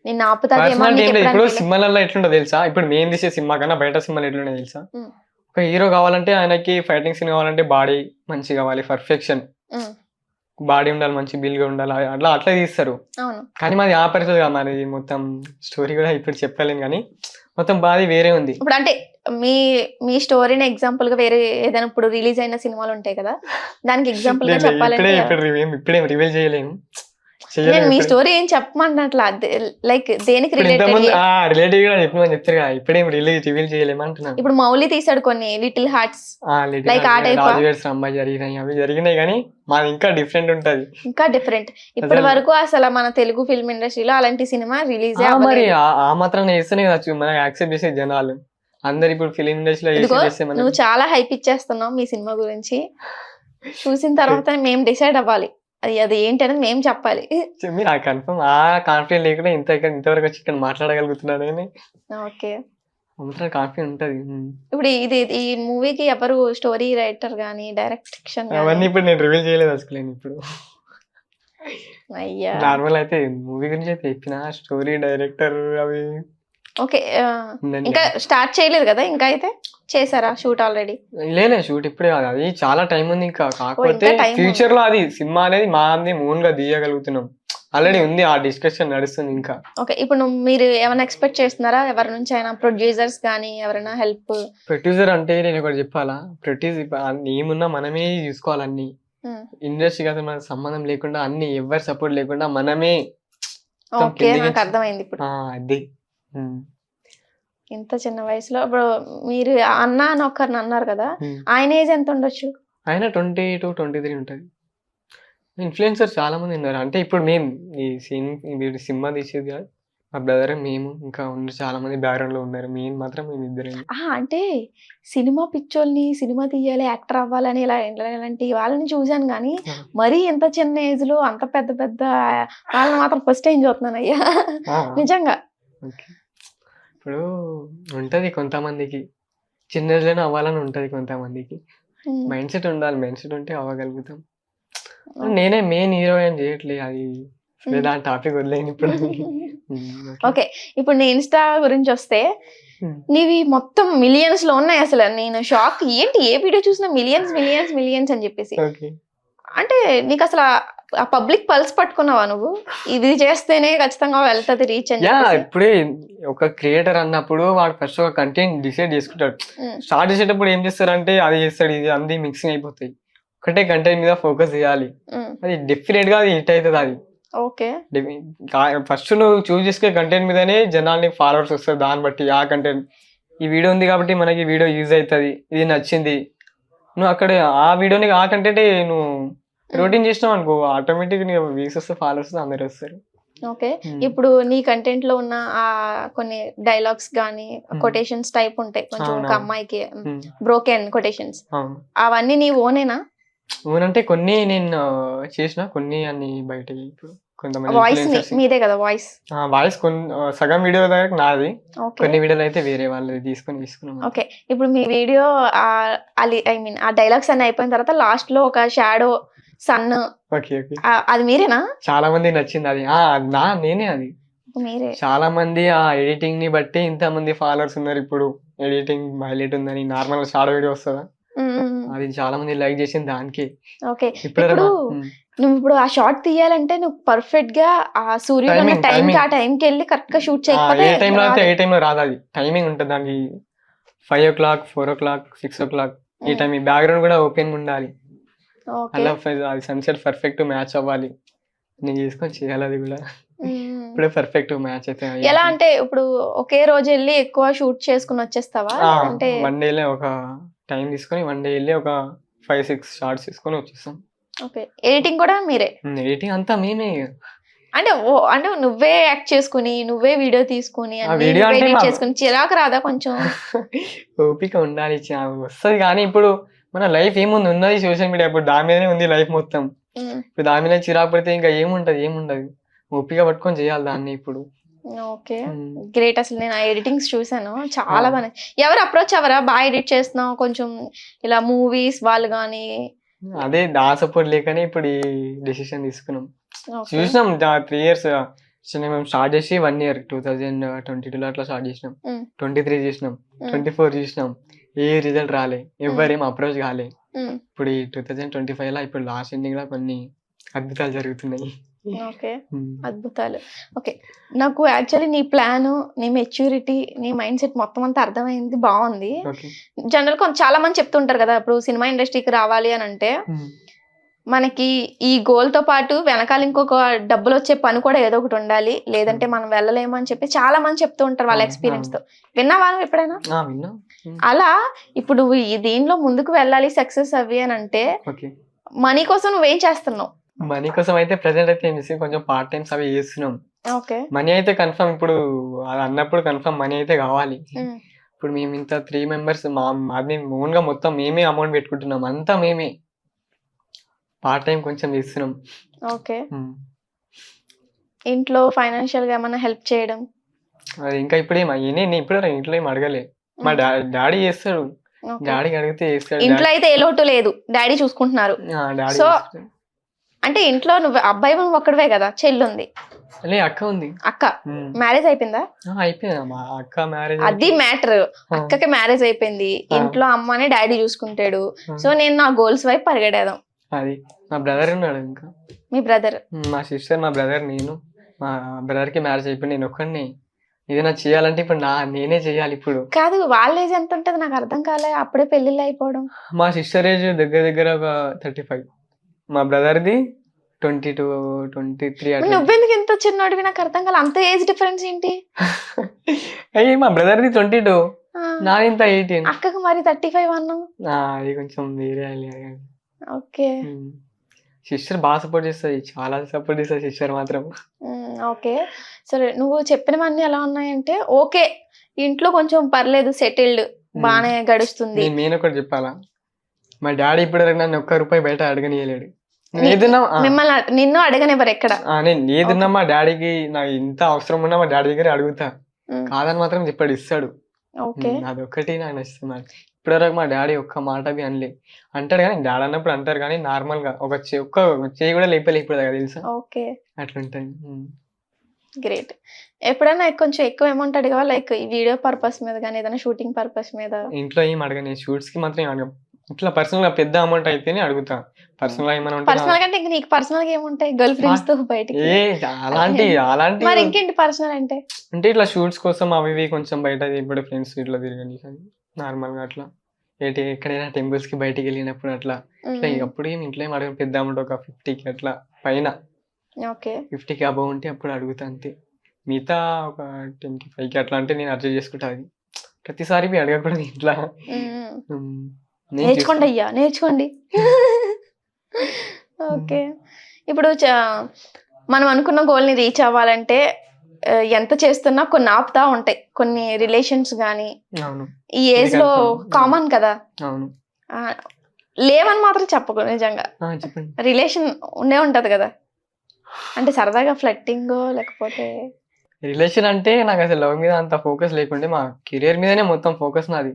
నేను ఆపుతాదేమో. ఇప్పుడు సినిమాలలో ఎట్లుంటో తెలుసా, ఇప్పుడు మేము తీసే సినిమా కన్నా బయట సినిమాలు ఎట్లుంటో తెలుసా, ఒక హీరో కావాలంటే ఆయనకి ఫైటింగ్ సీన్ కావాలంటే బాడీ మంచి కావాలి, పర్ఫెక్షన్ బాడీ ఉండాలి, మంచి బిల్ గా ఉండాలి, అట్లా తీస్తారు. కానీ మాది ఆ పరిస్థితి కాదు, మరి మొత్తం స్టోరీ కూడా ఇప్పుడు చెప్పలేను కానీ మొత్తం బాడీ వేరే ఉంది. ఇప్పుడు అంటే మీ స్టోరీని ఎగ్జాంపుల్ గా వేరే ఏదైనా ఇప్పుడు రిలీజ్ అయిన సినిమాలు ఉంటాయి కదా, దానికి ఎగ్జాంపుల్ గా చెప్పాలంటే ఇప్పుడే రివీల్ చేయలేము. మీ స్టోరీ ఏం చెప్పమంటున్నట్లా, లైక్ దేనికి రిలేటెడ్ గా చెప్పమని చెప్తారు కదా, ఇప్పుడే రివీల్ చేయలేమంటున్నాను. ఇప్పుడు మౌలి తీసాడు కొన్ని లిటిల్ హార్ట్స్, లైక్ ఆ టైప్ అమ్మాయి జరిగినాయి, అవి జరిగినాయి కానీ మాది ఇంకా డిఫరెంట్ ఉంటది, ఇంకా డిఫరెంట్. ఇప్పటి వరకు అసలు మన తెలుగు ఫిల్మ్ ఇండస్ట్రీలో అలాంటి సినిమా రిలీజ్ మరి ఆ మాత్రం చేస్తేనే మనకి యాక్సెప్ట్ చేసే జనాలు అందరు. ఇప్పుడు ఫిల్మ్ ఇండస్ట్రీలో నువ్వు చాలా హైప్ ఇచ్చేస్తున్నావు మీ సినిమా గురించి, చూసిన తర్వాత మేము డిసైడ్ అవ్వాలి అది ఏంటి అనేది మేము చెప్పాలి. మీరు కన్ఫర్మ్ ఆ కాన్ఫిడెంట్ లేకుండా ఇంతవరకు వచ్చి ఇక్కడ మాట్లాడగలుగుతున్నారని ఓకే కాన్ఫిడెంట్ ఉంటది. ఇప్పుడు ఈ మూవీకి ఎవరు స్టోరీ రైటర్ గానీ డైరెక్షన్ అవన్నీ ఇప్పుడు నేను రివీల్ చేయలేదు అసలు. ఇప్పుడు అయ్యా నార్మల్ అయితే మూవీ గురించి అయితే చెప్పిన, స్టోరీ డైరెక్టర్ అవి ఓకే. ఇంకా స్టార్ట్ చేయలేదు కదా, ఇంకా అయితే చేసారా షూట్ ఆల్రెడీ? లేలే, షూట్ ఇప్పుడే కాదు, అది చాలా టైం ఉంది ఇంకా. కాకపోతే ఫ్యూచర్ లో అది సినిమా అనేది మాది ఓన్ గా తీయగలుగుతున్నాం, ఆల్రెడీ ఉంది, ఆ డిస్కషన్ నడుస్తుంది ఇంకా. ఓకే, ఇప్పుడు మీరు ఏమైనా ఎక్స్పెక్ట్ చేస్తున్నారా ఎవరి నుంచి అయినా, ప్రొడ్యూసర్స్ కానీ ఎవరైనా హెల్ప్? ప్రొడ్యూసర్ అంటే నేను ఒకటి చెప్పాలా, ఏమున్నా మనమే చూసుకోవాలన్నీ, ఇండస్ట్రీ కదా మనకు సంబంధం లేకుండా, అన్ని ఎవరి సపోర్ట్ లేకుండా మనమే. ఓకే, నాకు అర్థమైంది ఇప్పుడు. అది ఇంత చిన్న వయసులో ఇప్పుడు మీరు అన్న అని ఒకరిని అన్నారు కదా, ఆయన ఏజ్ ఎంత ఉండొచ్చు? ఆయన 22, 23 ఉంటది. ఇన్ఫ్లుయెన్సర్ చాలా మంది ఉన్నారు. అంటే ఇప్పుడు మేము ఈ సినిమా తీసేది కాదు, మా బ్రదర్, మేము, ఇంకా చాలా మంది బ్యాక్గ్రౌండ్ లో ఉన్నారు. మెయిన్ మాత్రం మేము ఇద్దరే. అంటే సినిమా పిచ్చోల్ని సినిమా తీయాలి, యాక్టర్ అవ్వాలని ఇలాంటి వాళ్ళని చూశాను కానీ మరీ ఇంత చిన్న ఏజ్ లో అంత పెద్ద పెద్ద వాళ్ళని మాత్రం ఫస్ట్ టైం చూస్తున్నాను అయ్యా. నిజంగా ఇప్పుడు ఉంటది కొంతమందికి, చిన్న ఏజ్ లోనే అవ్వాలని ఉంటది కొంతమందికి. మైండ్ సెట్ ఉండాలి, మైండ్ సెట్ ఉంటే అవ్వగలుగుతాం. నేనే మెయిన్ హీరో ఏం చేయట్లేదు, అది దాని టాపిక్ వదిలేను ఇప్పుడు. ఓకే, ఇప్పుడు నీ ఇన్స్టా గురించి వస్తే నీవి మొత్తం మిలియన్స్ లో ఉన్నాయి. అసలు నేను షాక్, ఏంటి ఏ వీడియో చూసినా మిలియన్స్ మిలియన్స్ మిలియన్స్ అని చెప్పేసి. అంటే నీకు అసలు ఆ పబ్లిక్ పల్స్ పట్టుకున్నావా నువ్వు, ఇది చేస్తేనే ఖచ్చితంగా వెళ్తుంది రీచ్ అని? ఇప్పుడే ఒక క్రియేటర్ అన్నప్పుడు వాడు ఫస్ట్ ఒక కంటెంట్ డిసైడ్ చేసుకుంటాడు. స్టార్ట్ చేసేటప్పుడు ఏం చేస్తారంటే అది చేస్తాడు, ఇది అంది మిక్సింగ్ అయిపోతాయి. ఒకటే కంటెంట్ మీద ఫోకస్ చేయాలి, అది డెఫినెట్ గా అది హిట్ అవుతుంది. అది ఓకే, ఫస్ట్ నువ్వు చూస్ చేసుకునే కంటెంట్ మీదనే జనాల్ని ఫాలోవర్స్ వస్తారు. దాన్ని బట్టి ఆ కంటెంట్, ఈ వీడియో ఉంది కాబట్టి మనకి వీడియో యూజ్ అవుతుంది, ఇది నచ్చింది, నువ్వు అక్కడ ఆ వీడియోని ఆ కంటెంట్ నువ్వు రొటీన్ చేసినావు అనుకో, ఆటోమేటిక్ వ్యూస్ వస్తే ఫాలోవర్స్ అందరు వస్తారు. ఓకే, ఇప్పుడు నీ కంటెంట్ లో ఉన్న ఆ కొన్ని డైలాగ్స్ గానీ కొటేషన్స్ టైప్ ఉంటాయి కొంచెం, ఒక అమ్మాయికి బ్రోకెన్ కొటేషన్స్, అవన్నీ నీ ఓనేనా? ఓనంటే కొన్ని నేను చేసిన, కొన్ని అన్ని బయట. ఇప్పుడు వాయిస్ మీదే కదా, వాయిస్ కొన్ని సగం వీడియో దగ్గర నాది, కొన్ని వీడియోలు అయితే వేరే వాళ్ళు తీసుకున్నాం. ఓకే, ఇప్పుడు మీ వీడియో ఆ డైలాగ్స్ అన్ని అయిపోయిన తర్వాత లాస్ట్ లో ఒక షాడో సన్, అది మీరేనా? చాలా మంది నచ్చింది అది. నేనే అది. మీరే? చాలా మంది ఆ ఎడిటింగ్ ని బట్టి ఇంత మంది ఫాలోవర్స్ ఉన్నారు. ఇప్పుడు ఎడిటింగ్ హైలైట్ ఉందని నార్మల్ షాడో వీడియో వస్తుందా, అది చాలా మంది లైక్ చేసింది దానికి. ఓకే, ఇప్పుడు నువ్వు ఇప్పుడు ఆ షార్ట్ తీయాలంటే నువ్వు పర్ఫెక్ట్ గా ఆ సూర్యుడు టైంకి ఆ టైంకి వెళ్ళి కరెక్ట్ గా షూట్ చేయకపోతే ఏ టైంలో అయితే ఏ టైంలో రాదు, అది టైమింగ్ ఉంటుంది దానికి. 5 o'clock 4 o'clock 6 o'clock ఈ టైం. ఈ బ్యాక్గ్రౌండ్ కూడా ఓపెన్ ఉండాలి, అలా అది సన్సెట్ పర్ఫెక్ట్ మ్యాచ్ అవ్వాలి. నేను చేసుకొని చేయాలి అది కూడా. ఇప్పుడే పర్ఫెక్ట్ మ్యాచ్ అయితే. ఎలా అంటే ఇప్పుడు ఒకే రోజు వెళ్ళి ఎక్కువ షూట్ చేసుకుని వచ్చేస్తావా? అంటే వన్ డేలో ఒక టైం తీసుకొని వన్ డే వెళ్ళి ఒక 5-6 షార్ట్స్ తీసుకొని వచ్చేస్తాం. ఓకే, ఎడిటింగ్ కూడా మీరే? ఎడిటింగ్ అంతా మేమే. అంటే నువ్వే యాక్ట్ చేసుకుని నువ్వే వీడియో తీసుకుని ఎడిట్ చేసుకుని చిరాకు రాదా కొంచెం? ఓపిక ఉండాలి, వస్తుంది. కానీ ఇప్పుడు మన లైఫ్ ఏముంది, ఉన్నది సోషల్ మీడియా, ఇప్పుడు దాని మీదనే ఉంది లైఫ్ మొత్తం. ఇప్పుడు దాని మీద చిరాకు పడితే ఇంకా ఏముండదు, ఓపిక పట్టుకొని చేయాలి దాన్ని ఇప్పుడు. Okay, great. అసలు నేను ఆ ఎడిటింగ్స్ చూసాను, చాలా బాగా. ఎవరు అప్రోచ్ అవ్వరా, బాగా ఎడిట్ చేస్తున్నావు కొంచెం ఇలా మూవీస్ వాళ్ళు కానీ? అదే దా సపోర్ట్ లేకనే ఇప్పుడు ఈ డెసిషన్ తీసుకున్నాం. చూసినాం 3 years మేము స్టార్ట్ చేసి 1 year 2022లో అట్లా స్టార్ట్ చేసినాం, 23 చేసినాం, 24 చేసినాం, ఏ రిజల్ట్ రాలే, ఎవరేం అప్రోచ్ కాలే. ఇప్పుడు ఈ 2025 లో ఇప్పుడు లాస్ట్ ఎండింగ్ లో కొన్ని అద్భుతాలు జరుగుతున్నాయి. ఓకే, అద్భుతాలు. ఓకే, నాకు యాక్చువల్లీ నీ ప్లాన్, నీ మెచ్యూరిటీ, నీ మైండ్ సెట్ మొత్తం అంతా అర్థమైంది, బాగుంది. జనరల్ చాలా మంది చెప్తుంటారు కదా, ఇప్పుడు సినిమా ఇండస్ట్రీకి రావాలి అని అంటే మనకి ఈ గోల్ తో పాటు వెనకాల ఇంకొక డబ్బులు వచ్చే పని కూడా ఏదో ఒకటి ఉండాలి, లేదంటే మనం వెళ్ళలేము అని చెప్పి చాలా మంది చెప్తూ ఉంటారు వాళ్ళ ఎక్స్పీరియన్స్ తో. విన్నావా ఎప్పుడైనా? అలా ఇప్పుడు దీనిలో ముందుకు వెళ్ళాలి, సక్సెస్ అవ్వి అని అంటే మనీ కోసం నువ్వేం చేస్తున్నావు? మనీ కోసం అయితే ప్రెసెంట్ అయితే ఏం కొంచెం పార్ట్ టైమ్స్ అవి చేస్తున్నాం. మనీ అయితే కన్ఫర్మ్, ఇప్పుడు అది అన్నప్పుడు కన్ఫర్మ్ మనీ అయితే కావాలి. ఇప్పుడు మేము ఇంత 3 members మేము ఓన్ గా మొత్తం మేమే అమౌంట్ పెట్టుకుంటున్నాం, అంతా మేమే. పార్ట్ టైం కొంచెం చేస్తున్నాం. ఓకే, ఇంట్లో ఫైనాన్షియల్ గా ఏమైనా హెల్ప్ చేయడం? అది ఇంకా ఇప్పుడు ఇప్పుడు ఇంట్లో ఏం అడగలే, మా డాడీ చేస్తాడు. డాడీకి అడిగితే చేస్తాడు. ఇంట్లో అయితే ఏ లోటు లేదు, డాడీ చూసుకుంటున్నారు. సో అంటే ఇంట్లో నువ్వు అబ్బాయి ఒక్కడవే కదా, చెల్లి ఉంది? అక్క ఉంది. అక్క మ్యారేజ్ అయిపోయిందా? అయిపోయిందా మా అక్క మ్యారేజ్? అది మ్యాటర్, అక్కకి మ్యారేజ్ అయిపోయింది, ఇంట్లో అమ్మని డాడీ చూసుకుంటాడు. సో నేను నా గోల్స్ వైపు పరిగెడేదాం. అది మా బ్రదర్ ఉన్నాడు. ఇంకా మీ బ్రదర్? మా సిస్టర్, మా బ్రదర్, నేను. మా బ్రదర్ కి మ్యారేజ్ అయిపోయింది, నేను ఒక్కడిని. ఏదైనా చేయాలంటే ఇప్పుడు నేనే చేయాలి. ఇప్పుడు కాదు, వాళ్ళ ఏజ్ ఎంత ఉంటది నాకు అర్థం కాలే, అప్పుడే పెళ్లిళ్ళు అయిపోవడం. మా సిస్టర్ ఏజ్ దగ్గర ఒక 35, మా బ్రదర్ది 22, 23. నువ్వెందుకు ఎంత చిన్నోడివి నాకు అర్థం కాలే, అంత ఏజ్ డిఫరెన్స్ ఏంటి? అయ్యి మా బ్రదర్ది 22, నాది ఇంత 18. అక్కకు మరి 35 అన్నావు? అది కొంచెం వేరే. ఓకే, సిస్టర్ బాగా సపోర్ట్ చేస్తుంది, చాలా సపోర్ట్ చేస్తుంది సిస్టర్ మాత్రం. ఓకే. సరే నువ్వు చెప్పినవన్నీ ఎలా ఉన్నాయంటే ఓకే, ఇంట్లో కొంచెం పర్లేదు, సెటిల్డ్, బానే గడుస్తుంది. నేను మెయిన్ ఒకటి చెప్పాలా, మా డాడీ ఇప్పటివరకు నన్ను ఒక్క రూపాయి బయట అడగనియలేడు. నేను ఏదన్నా మిమ్మల్ని నిన్ను అడగనివ్వరు ఎక్కడ. నేను ఏదన్నా మా డాడీకి నాకు ఇంత అవసరం ఉన్నా మా డాడీ దగ్గర అడుగుతా, కాదని మాత్రం చెప్పాడు, ఇస్తాడు. ఓకే. అదొక్కటి నాకు నచ్చుతుంది. ఇప్పటివరకు మా డాడీ ఒక్క మాట బి అనలే. అంటాడు కానీ డాడీ అన్నప్పుడు అంటారు కానీ నార్మల్ గా ఒక్క చేయి కూడా లేపలేకపోతే కదా తెలుసా, ఓకే. అట్లుంటది. గ్రేట్. ఎప్పుడైనా కొంచెం ఎక్కువ అమౌంట్ అడిగావా, లైక్ ఈ వీడియో పర్పస్ మీద కానీ ఏదైనా షూటింగ్ పర్పస్ మీద? ఇంట్లో ఏం అడగను, షూట్స్ కి మాత్రం ఏం అడగం. ఇట్లా పర్సనల్ గా పెద్ద అమౌంట్ అయితేనే అడుగుతా. పర్సనల్ గా ఏమైనా ఉంటే పర్సనల్ అంటే ఇంక నీకు పర్సనల్ గా ఏముంటాయి, గర్ల్ ఫ్రెండ్స్ తో బయటికి? అలాంటి మరి ఇంకేంటి పర్సనల్ అంటే? అంటే ఇట్లా షూట్స్ కోసం అవి ఇవి కొంచెం బయట ఇప్పుడు ఫ్రెండ్స్ ఇట్లా తిరగని నార్మల్ గా అట్లా ఎక్కడైనా టెంపుల్స్ కి బయటికి వెళ్ళినప్పుడు అట్లా ఇట్లా అప్పుడు ఏం ఇంట్లో ఏం అడగను. పెద్ద అమౌంట్ ఒక 50కి అట్లా పైన, ఓకే, 50కి అబౌవ్ ఉంటే అప్పుడు అడుగుతా అంతే. మిగతా ఒక 10కి 5కి అట్లా అంటే నేను అడ్జస్ట్ చేసుకుంటా. అది ప్రతిసారి మీ అడగకూడదు ఇంట్లో. నేర్చుకోండి అయ్యా, నేర్చుకోండి. ఓకే. ఇప్పుడు మనం అనుకున్న గోల్ ని రీచ్ అవ్వాలంటే ఎంత చేస్తున్నా కొన్ని ఆపుతా ఉంటాయి, కొన్ని రిలేషన్స్ గానీ. ఈ ఏజ్ లో కామన్ కదా. లేవని మాత్రం చెప్పకూడదు, నిజంగా రిలేషన్ ఉండే ఉంటది కదా. అంటే సరదాగా ఫ్లట్టింగ్ లేకపోతే రిలేషన్ అంటే నాకు అసలు లవ్ మీద అంత ఫోకస్ లేకుంటే మా కెరియర్ మీదనే మొత్తం ఫోకస్ నాది,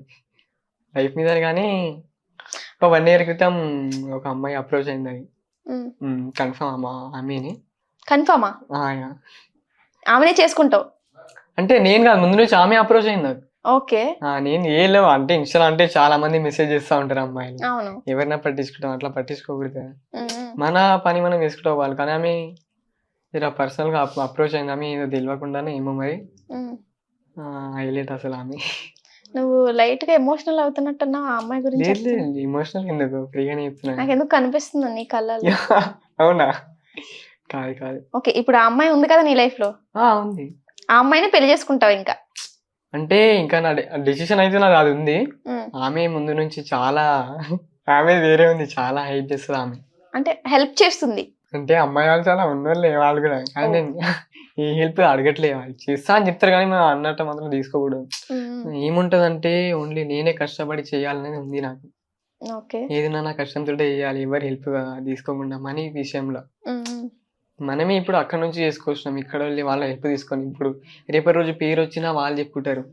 లైఫ్ మీద. కానీ ఒక 1 year క్రితం ఒక అమ్మాయి అప్రోచ్ అయింది. అది కన్ఫర్మ్ ఆమెని. కన్ఫర్మా? ఆమెనే చేసుకుంటావు అంటే నేను కాదు, ముందు నుంచి ఆమె అప్రోచ్ అయింది నాకు. ఓకే. నేను ఏ లేవు అంటే ఇన్స్టా అంటే చాలా మంది మెసేజ్ చేస్తూ ఉంటారు అమ్మాయిలు, అవును, ఎవరినా పట్టించుకుంటాం, అట్లా పట్టించుకోకూడదు, మన పని మనం వేసుకోవాలి. కానీ ఆమె ఇలా పర్సనల్ గా అప్రోచ్ అయింది. ఆమె ఏదో తెలియకుండానే ఏమో మరి హైలైట్ అసలు ఆమె. నువ్వు లైట్ గా ఎమోషనల్ అవుతున్నట్టున్నావు ఆ అమ్మాయి గురించి. ఎమోషనల్ ఎందుకు, ఫ్రీగానే చెప్తున్నా. నాకు ఎందుకు కనిపిస్తుంది నీ కళ్ళల్లో. అవునా? కాదు కాదు. ఓకే, ఇప్పుడు ఆ అమ్మాయి ఉంది కదా నీ లైఫ్ లో, ఉంది. ఆ అమ్మాయిని పెళ్లి చేసుకుంటావు ఇంకా? అంటే ఇంకా నా డెసిషన్ అయితే నాది అది ఉంది. ఆమె ముందు నుంచి చాలా, ఆమె వేరే ఉంది, చాలా హెల్ప్ చేస్తుంది ఆమె. అంటే హెల్ప్ చేస్తుంది అంటే అమ్మాయి వాళ్ళు చాలా ఉన్నోళ్ళే వాళ్ళు కూడా, కానీ నేను ఏ హెల్ప్ అడగట్లేదు. వాళ్ళు చేస్తా అని చెప్తారు కానీ మనం అన్నట్టు మాత్రం తీసుకోకూడదు. ఏముంటదంటే ఓన్లీ నేనే కష్టపడి చేయాలనేది ఉంది నాకు. ఏదైనా నా కష్టంతో చేయాలి, ఎవరు హెల్ప్ తీసుకోకుండా. మనీ విషయంలో మనమే ఇప్పుడు అక్కడ నుంచి చేసుకొచ్చినాం, ఇక్కడ వెళ్ళి వాళ్ళ హెల్ప్ తీసుకొని ఇప్పుడు రేపటి రోజు పేరు వచ్చినా వాళ్ళు చెప్పుకుంటారు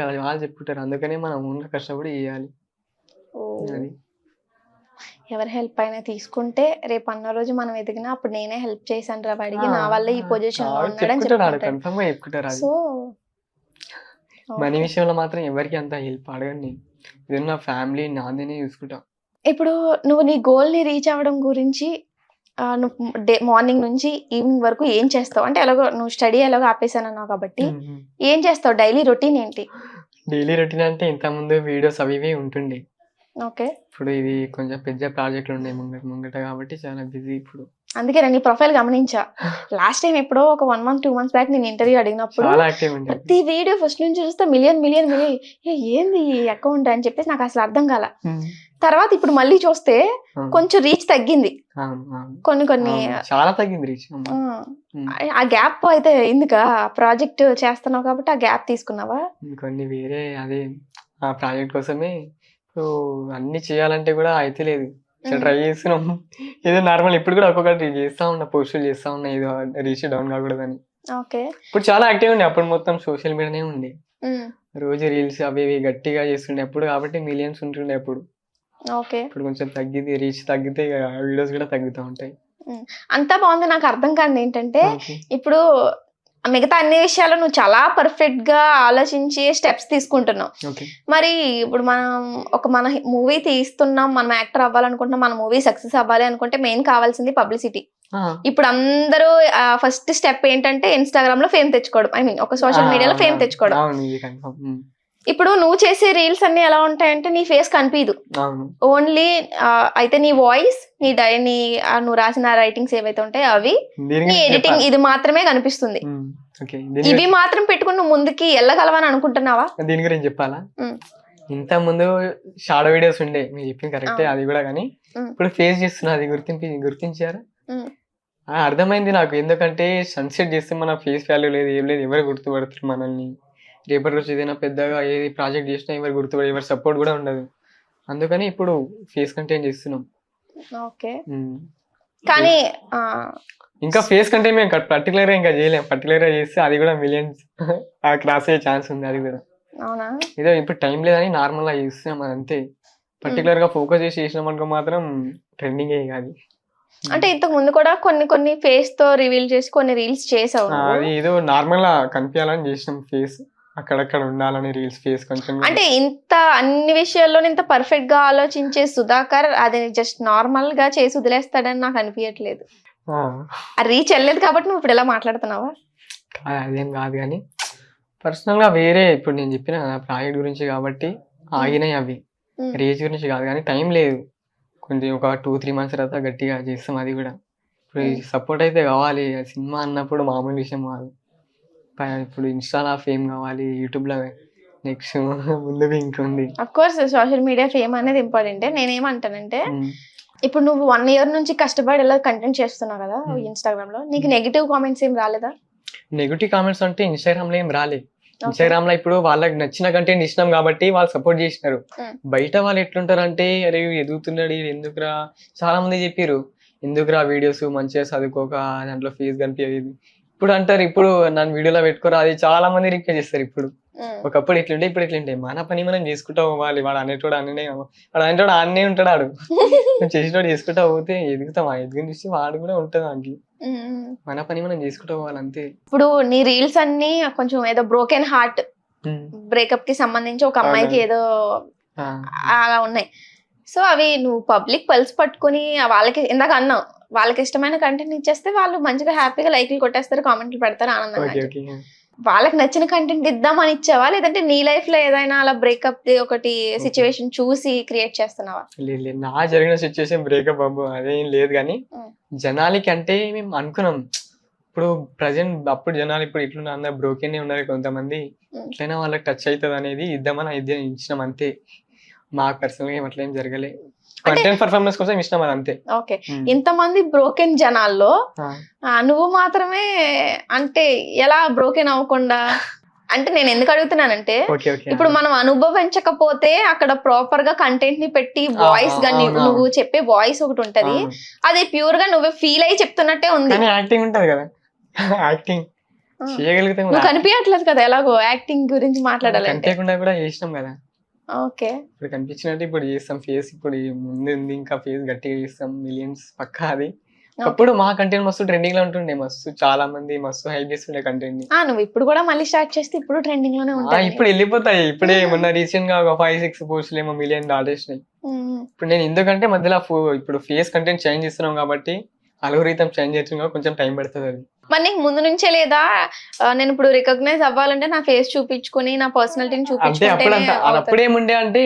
కదా, వాళ్ళు చెప్పుకుంటారు. అందుకనే మనం ఓన్గా కష్టపడి చేయాలి. అది ఎవరి హెల్ప్ అయినా తీసుకుంటే రేపు అన్న రోజు మనం ఎదిగినా అప్పుడు నేనే హెల్ప్ చేశాను రా వాడికి, నా వల్ల ఈ పొజిషన్ లో ఉన్నాడని చెప్పుకుంటారు. సో మనీ విషయంలో మాత్రం ఎవరికి అంత హెల్ప్ అడగండి, ఏదన్నా ఫ్యామిలీ నాందేనే చూసుకుంటా. ఇప్పుడు నువ్వు నీ గోల్ ని రీచ్ అవ్వడం గురించి నువ్వు మార్నింగ్ నుంచి ఈవినింగ్ వరకు ఏం చేస్తావు? అంటే ఎలాగో నువ్వు స్టడీ ఎలాగో ఆపేసానన్నావు కాబట్టి ఏం చేస్తావు? డైలీ రొటీన్ ఏంటి? డైలీ రొటీన్ అంటే ఇంత ముందు వీడియోస్ అవి ఇవి ఉంటుండే. ఓకే. ఇప్పుడు ఇది కొంచెం పెద్ద ప్రాజెక్టులు ఉండే ముంగట కాబట్టి చాలా బిజీ ఇప్పుడు. అందుకే నీ ప్రొఫైల్ గమనించా. లాస్ట్ టైం ఎప్పుడో ఒక 1 month 2 months బ్యాక్ నేను ఇంటర్వ్యూ అడిగినప్పుడు ప్రతి వీడియో ఫస్ట్ నుంచి చూస్తే మిలియన్ ఏంది ఈ అకౌంట్ అని చెప్పేసి నాకు అసలు అర్థం కాల. తర్వాత ఇప్పుడు మళ్ళీ చూస్తే కొంచెం రీచ్ తగ్గింది, కొన్ని చాలా తగ్గింది రీచ్. ఆ గ్యాప్ అయితే ఎందుకా? ప్రాజెక్ట్ చేస్తున్నావు కాబట్టి ఆ గ్యాప్ తీసుకున్నావా? కొన్ని వేరే అదే ఆ ప్రాజెక్ట్ కోసమే అన్ని చేయాలంటే కూడా అయితే లేదు, ట్రై చేస్తున్నాం. ఏదో నార్మల్ ఇప్పుడు కూడా ఒక్కొక్కటి చేస్తా ఉన్నా, పోస్టులు చేస్తా ఉన్నా, ఏదో రీచ్ డౌన్ కాకూడదని. ఇప్పుడు చాలా యాక్టివ్ ఉండే, అప్పుడు మొత్తం సోషల్ మీడియానే ఉండే, రోజు రీల్స్ అవి ఇవి గట్టిగా చేస్తుండే అప్పుడు, కాబట్టి మిలియన్స్ ఉంటుండే అప్పుడు. ఇప్పుడు కొంచెం తగ్గింది, రీచ్ తగ్గితే వీడియోస్ కూడా తగ్గుతూ ఉంటాయి. అంతా బాగుంది. నాకు అర్థం కాదు ఏంటంటే ఇప్పుడు మిగతా అన్ని విషయాలు నువ్వు చాలా పర్ఫెక్ట్ గా ఆలోచించి స్టెప్స్ తీసుకుంటున్నావు. మరి ఇప్పుడు మన మూవీ తీస్తున్నాం, మనం యాక్టర్ అవ్వాలనుకుంటున్నాం, మన మూవీ సక్సెస్ అవ్వాలి అనుకుంటే మెయిన్ కావాల్సింది పబ్లిసిటీ. ఇప్పుడు అందరూ ఫస్ట్ స్టెప్ ఏంటంటే ఇన్స్టాగ్రామ్ లో ఫేమ్ తెచ్చుకోవడం, ఐ మీన్ ఒక సోషల్ మీడియాలో ఫేమ్ తెచ్చుకోవడం. ఇప్పుడు నువ్వు చేసే రీల్స్ అన్ని ఎలా ఉంటాయంటే నీ ఫేస్ కనిపించదు, ఓన్లీ అయితే నీ వాయిస్, నువ్వు రాసిన రైటింగ్స్ ఏవైతే ఉంటాయో అవి, నీ ఎడిటింగ్, ఇది మాత్రమే కనిపిస్తుంది. ఇవి మాత్రం పెట్టుకుని నువ్వు ముందుకి వెళ్ళగలవని అనుకుంటున్నావా? దీని గురించి చెప్పాలా? ఇంత ముందు షాడో వీడియోస్ ఉండే, మీరు చెప్పింది కరెక్టే, అది కూడా కానీ ఇప్పుడు ఫేస్ చేస్తున్నా, అది గుర్తించారా? అర్థమైంది నాకు. ఎందుకంటే సన్సెట్ చేస్తే మన ఫేస్ వాల్యూ లేదు, ఏం లేదు, ఎవరు గుర్తుపడతారు మనల్ని? రేపటి రోజు ఏదైనా పెద్దగా ఏది ప్రాజెక్ట్ చేసినా ఎవరు గుర్తుపడి, ఎవరు సపోర్ట్ కూడా ఉండదు. అందుకని ఇప్పుడు ఫేస్ కంటెంట్ చేస్తున్నాం. ఓకే, కానీ ఇంకా ఫేస్ కంటెంట్ మేము పర్టికులర్ గా ఇంకా చేయలేం. పర్టికులర్ గా చేస్తే అది కూడా మిలియన్స్ క్రాస్ అయ్యే ఛాన్స్ ఉంది. అది కూడా అవునా, ఏదో ఇప్పుడు టైం లేదని నార్మల్ గా చేస్తున్నాం, అది అంతే. పర్టికులర్ గా ఫోకస్ చేసి చేసినాం అనుకో మాత్రం ట్రెండింగ్ ఏ కాదు. అంటే ఇంతకు ముందు కూడా కొన్ని ఫేస్ తో రివీల్ చేసి కొన్ని రీల్స్ చేసావు. అది ఏదో నార్మల్ గా కనిపించాలని చేసినాం, ఫేస్ అక్కడక్కడ ఉండాలని రీల్స్ ఫేస్ కొంచెం. అంటే ఇంత అన్ని విషయాల్లో ఇంత పర్ఫెక్ట్ గా ఆలోచించే సుధాకర్ అది జస్ట్ నార్మల్ గా చేసి వదిలేస్తాడని నాకు అనిపించట్లేదు. ఆ రీచ్ వెళ్ళలేదు కాబట్టి నువ్వు ఇప్పుడు ఎలా మాట్లాడుతున్నావా? అదేం కాదు కానీ పర్సనల్ గా వేరే ఇప్పుడు నేను చెప్పిన ప్రాజెక్ట్ గురించి కాబట్టి ఆగినాయి అవి. రీచ్ గురించి కాదు, కానీ టైం లేదు. కొంచెం ఒక 2-3 months తర్వాత గట్టిగా చేస్తాం. అది కూడా ఇప్పుడు సపోర్ట్ అయితే కావాలి. సినిమా అన్నప్పుడు మామూలు విషయం కాదు. ఇప్పుడు ఇన్స్టాలో ఫేమ్ కావాలి, యూట్యూబ్ లో నెక్స్ట్ ముందుకు ఇంకొంది. Of course social media fame అనేది ఇంపార్టెంట్. నేనేమంటానంటే ఇప్పుడు నువ్వు 1 year నుంచి కష్టపడి ఇలా కంటెంట్ చేస్తున్నావు కదా ఇన్స్టాగ్రామ్ లో, నీకు నెగిటివ్ కామెంట్స్ ఏం రాలేదా? నెగిటివ్ కామెంట్స్ అంటే ఇన్స్టాగ్రామ్ లో ఏం రాలేదు. ఇన్స్టాగ్రామ్ లో ఇప్పుడు వాళ్ళకి నచ్చిన కంటెంట్ ఇచ్చినాం కాబట్టి వాళ్ళు సపోర్ట్ చేసినారు. బయట వాళ్ళు ఎట్లుంటారు అంటే, అరే ఎదుగుతున్నాడు ఎందుకురా, చాలా మంది చెప్పారు ఎందుకురా వీడియోస్ మంచిగా చదువుకోక దాంట్లో ఫేస్ కనిపించేది. ఇప్పుడు అంటారు, ఇప్పుడు నన్ను వీడియోలో పెట్టుకోరా, అది చాలా మంది రిక్వెస్ట్ చేస్తారు. ఇప్పుడు ఒకప్పుడు ఇట్లుంటే ఇప్పుడు ఇట్లుంటే, మన పని మనం చేసుకుంటా పోవాలి. వాడు అనేటోడు అన్నే ఉంటాడు, ఆడు చేసేటోడు చేసుకుంటా పోతే ఎదుగుతాం. ఆ ఎదుగుని చూసి వాడు కూడా ఉంటుంది. వాడికి మన పని మనం చేసుకుంటూ పోవాలి అంతే. ఇప్పుడు నీ రీల్స్ అన్ని కొంచెం ఏదో బ్రోకెన్ హార్ట్ బ్రేకప్ కి సంబంధించి ఒక అమ్మాయికి ఏదో అలా ఉన్నాయి. సో అవి నువ్వు పబ్లిక్ పల్స్ పట్టుకుని వాళ్ళకి ఇందాక అన్నావు, వాళ్ళకి ఇష్టమైన కంటెంట్ ఇచ్చేస్తే వాళ్ళు మంచిగా హ్యాపీగా లైక్లు కొట్టేస్తారు, కామెంట్లు పెడతారు, ఆనందంగా. వాళ్ళకి నచ్చిన కంటెంట్ ఇద్దామని ఇచ్చావా, లేదంటే నీ లైఫ్ లో ఏదైనా అలా బ్రేకప్ ఒకటి సిచ్యువేషన్ చూసి క్రియేట్ చేస్తున్నావా? లేదు, నా జరిగిన సిచ్యువేషన్ బ్రేకప్ అవ్వు అదేం లేదు. కానీ జనాలకి అంటే మేము అనుకున్నాం, ఇప్పుడు ప్రజెంట్ అప్పుడు జనాలు ఇప్పుడు ఇట్లున్న అందరు బ్రోకెన్ ఉన్నారు కొంతమంది, ఎట్లయినా వాళ్ళకి టచ్ అవుతుంది అనేది ఇద్దామని ఇచ్చినాం అంతే. మాకు పర్సనల్ గా అట్లా ఏం జరగలే, కంటెంట్ పర్ఫార్మెన్స్ కోసం ఇష్టం అది అంతే. ఓకే, ఇంతమంది బ్రోకెన్ జనాల్లో నువ్వు మాత్రమే అంటే ఎలా బ్రోకెన్ అవ్వకుండా? అంటే నేను ఎందుకు అడుగుతున్నానంటే, ఇప్పుడు మనం అనుభవించకపోతే అక్కడ ప్రాపర్ గా కంటెంట్ ని పెట్టి వాయిస్ గా నువ్వు చెప్పే వాయిస్ ఒకటి ఉంటది, అది ప్యూర్ గా నువ్వే ఫీల్ అయ్యి చెప్తున్నట్టే ఉంది. యాక్టింగ్ ఉంటది కదా, యాక్టింగ్ చేయగలిగితే నువ్వు కనిపించట్లేదు కదా, ఎలాగో యాక్టింగ్ గురించి మాట్లాడాలంటే కూడా చేసినాం కదా. ఓకే, ఇప్పుడు కనిపించినట్టు ఇప్పుడు చేస్తాం ఫేస్, ఇప్పుడు ముందు ఇంకా ఫేస్ గట్టిగా చేస్తాం, మిలియన్స్ పక్కా. అది అప్పుడు మా కంటెంట్ మస్తు ట్రెండింగ్ లో ఉంటుండే, మస్తు చాలా మంది మస్తు హైప్ చేస్తుండే కంటెంట్ ని. నువ్వు ఇప్పుడు కూడా మళ్ళీ స్టార్ట్ చేస్తే ఇప్పుడు ట్రెండింగ్ లోనే ఉంటాయి. ఇప్పుడు వెళ్ళిపోతాయి. ఇప్పుడే మొన్న రీసెంట్ గా ఒక 5-6 పోస్టులు ఏమో మిలియన్ దాటేసినాయి. ఇప్పుడు నేను ఎందుకంటే మధ్యలో ఇప్పుడు ఫేస్ కంటెంట్ చేంజ్ చేస్తున్నాం కాబట్టి అల్గోరిథం చేంజ్ చేస్తున్నాం, కొంచెం టైం పడుతుంది. అది మరి నీకు ముందు నుంచే లేదా, నేను ఇప్పుడు రికగ్నైజ్ అవ్వాలంటే నా ఫేస్ చూపించుకుని నా పర్సనాలిటీని చూపించుకుంటే? అప్పుడేముండే అంటే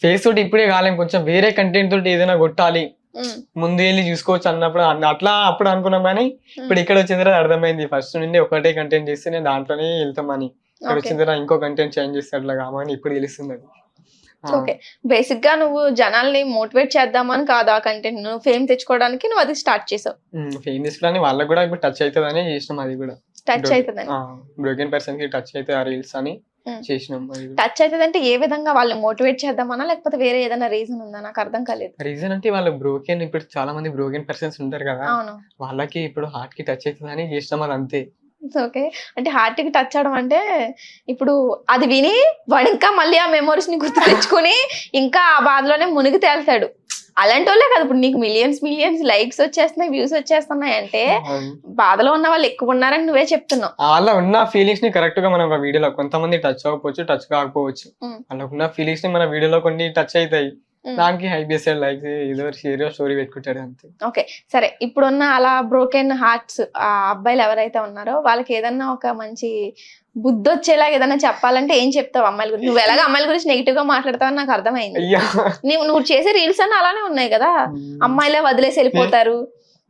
ఫేస్ తోటి ఇప్పుడే కాలేం, కొంచెం వేరే కంటెంట్ తోటి ఏదైనా కొట్టాలి, ముందు వెళ్ళి చూసుకోవచ్చు అన్నప్పుడు అట్లా అప్పుడు అనుకున్నాం. కానీ ఇప్పుడు ఇక్కడ వచ్చిన తర్వాత అర్థమైంది, ఫస్ట్ నుండి ఒకటే కంటెంట్ చేస్తే నేను దాంట్లోనే వెళ్తామని, ఇక్కడ వచ్చిన తర్వాత ఇంకో కంటెంట్ చేంజ్ చేస్తే అట్లా కామని ఇప్పుడు తెలుస్తుంది. అది ఓకే, బేసిక్ గా నువ్వు జనాల్ని మోటివేట్ చేద్దామని కాదు ఆ కంటెంట్, నువ్వు ఫేమ్ తెచ్చుకోవడానికి నువ్వు అది స్టార్ట్ చేసావు. ఫేమ్ తెచ్చుకోవడానికి వాళ్ళకి కూడా ఇప్పుడు టచ్ అవుతుందని చేసినాం. అది కూడా టచ్ అవుతుందని, బ్రోకెన్ పర్సన్ కి టచ్ అవుతుంది ఆ రీల్స్ అని చేసినాం. టచ్ అవుతుంది అంటే ఏ విధంగా వాళ్ళని మోటివేట్ చేద్దామనా, లేకపోతే వేరే ఏదైనా రీజన్ ఉందా? నాకు అర్థం కాలేదు. రీజన్ అంటే వాళ్ళు బ్రోకెన్, ఇప్పుడు చాలా మంది బ్రోకెన్ పర్సన్స్ ఉంటారు కదా, వాళ్ళకి ఇప్పుడు హార్ట్ కి టచ్ అవుతుంది అని చేసినాం. అది అంతే. ఓకే, అంటే హార్ట్ కి టచ్ అవడం అంటే ఇప్పుడు అది విని వాడు ఇంకా మళ్ళీ ఆ మెమోరీస్ ని గుర్తు తెచ్చుకుని ఇంకా ఆ బాధలోనే మునిగి తేల్తాడు. అలాంటి వాళ్ళే కదా ఇప్పుడు నీకు మిలియన్స్ లైక్స్ వచ్చేస్తున్నాయి, వ్యూస్ వచ్చేస్తున్నాయి అంటే బాధలో ఉన్న వాళ్ళు ఎక్కువ ఉన్నారని నువ్వే చెప్తున్నావు. అలా ఉన్న ఫీలింగ్స్ ని కరెక్ట్ గా మనం ఒక వీడియోలో కొంతమంది టచ్ అవ్వకపోవచ్చు, టచ్ కాకపోవచ్చు, అలా ఉన్న ఫీలింగ్స్ ని మన వీడియోలో కొన్ని టచ్ అవుతాయి, దానికి హైప్ చేస్తాడు, లైక్ ఏదో షేర్ స్టోరీ పెట్టుకుంటాడు అంతే. ఓకే సరే, ఇప్పుడున్న అలా బ్రోకెన్ హార్ట్స్ ఆ అబ్బాయిలు ఎవరైతే ఉన్నారో వాళ్ళకి ఏదన్నా ఒక మంచి బుద్ధి వచ్చేలా ఏదైనా చెప్పాలంటే ఏం చెప్తావు అమ్మాయిల గురించి? నువ్వు ఎలాగ అమ్మాయిల గురించి నెగిటివ్ గా మాట్లాడతావని నాకు అర్థమైంది. నువ్వు చేసే రీల్స్ అన్న అలానే ఉన్నాయి కదా, అమ్మాయిలే వదిలేసి వెళ్ళిపోతారు,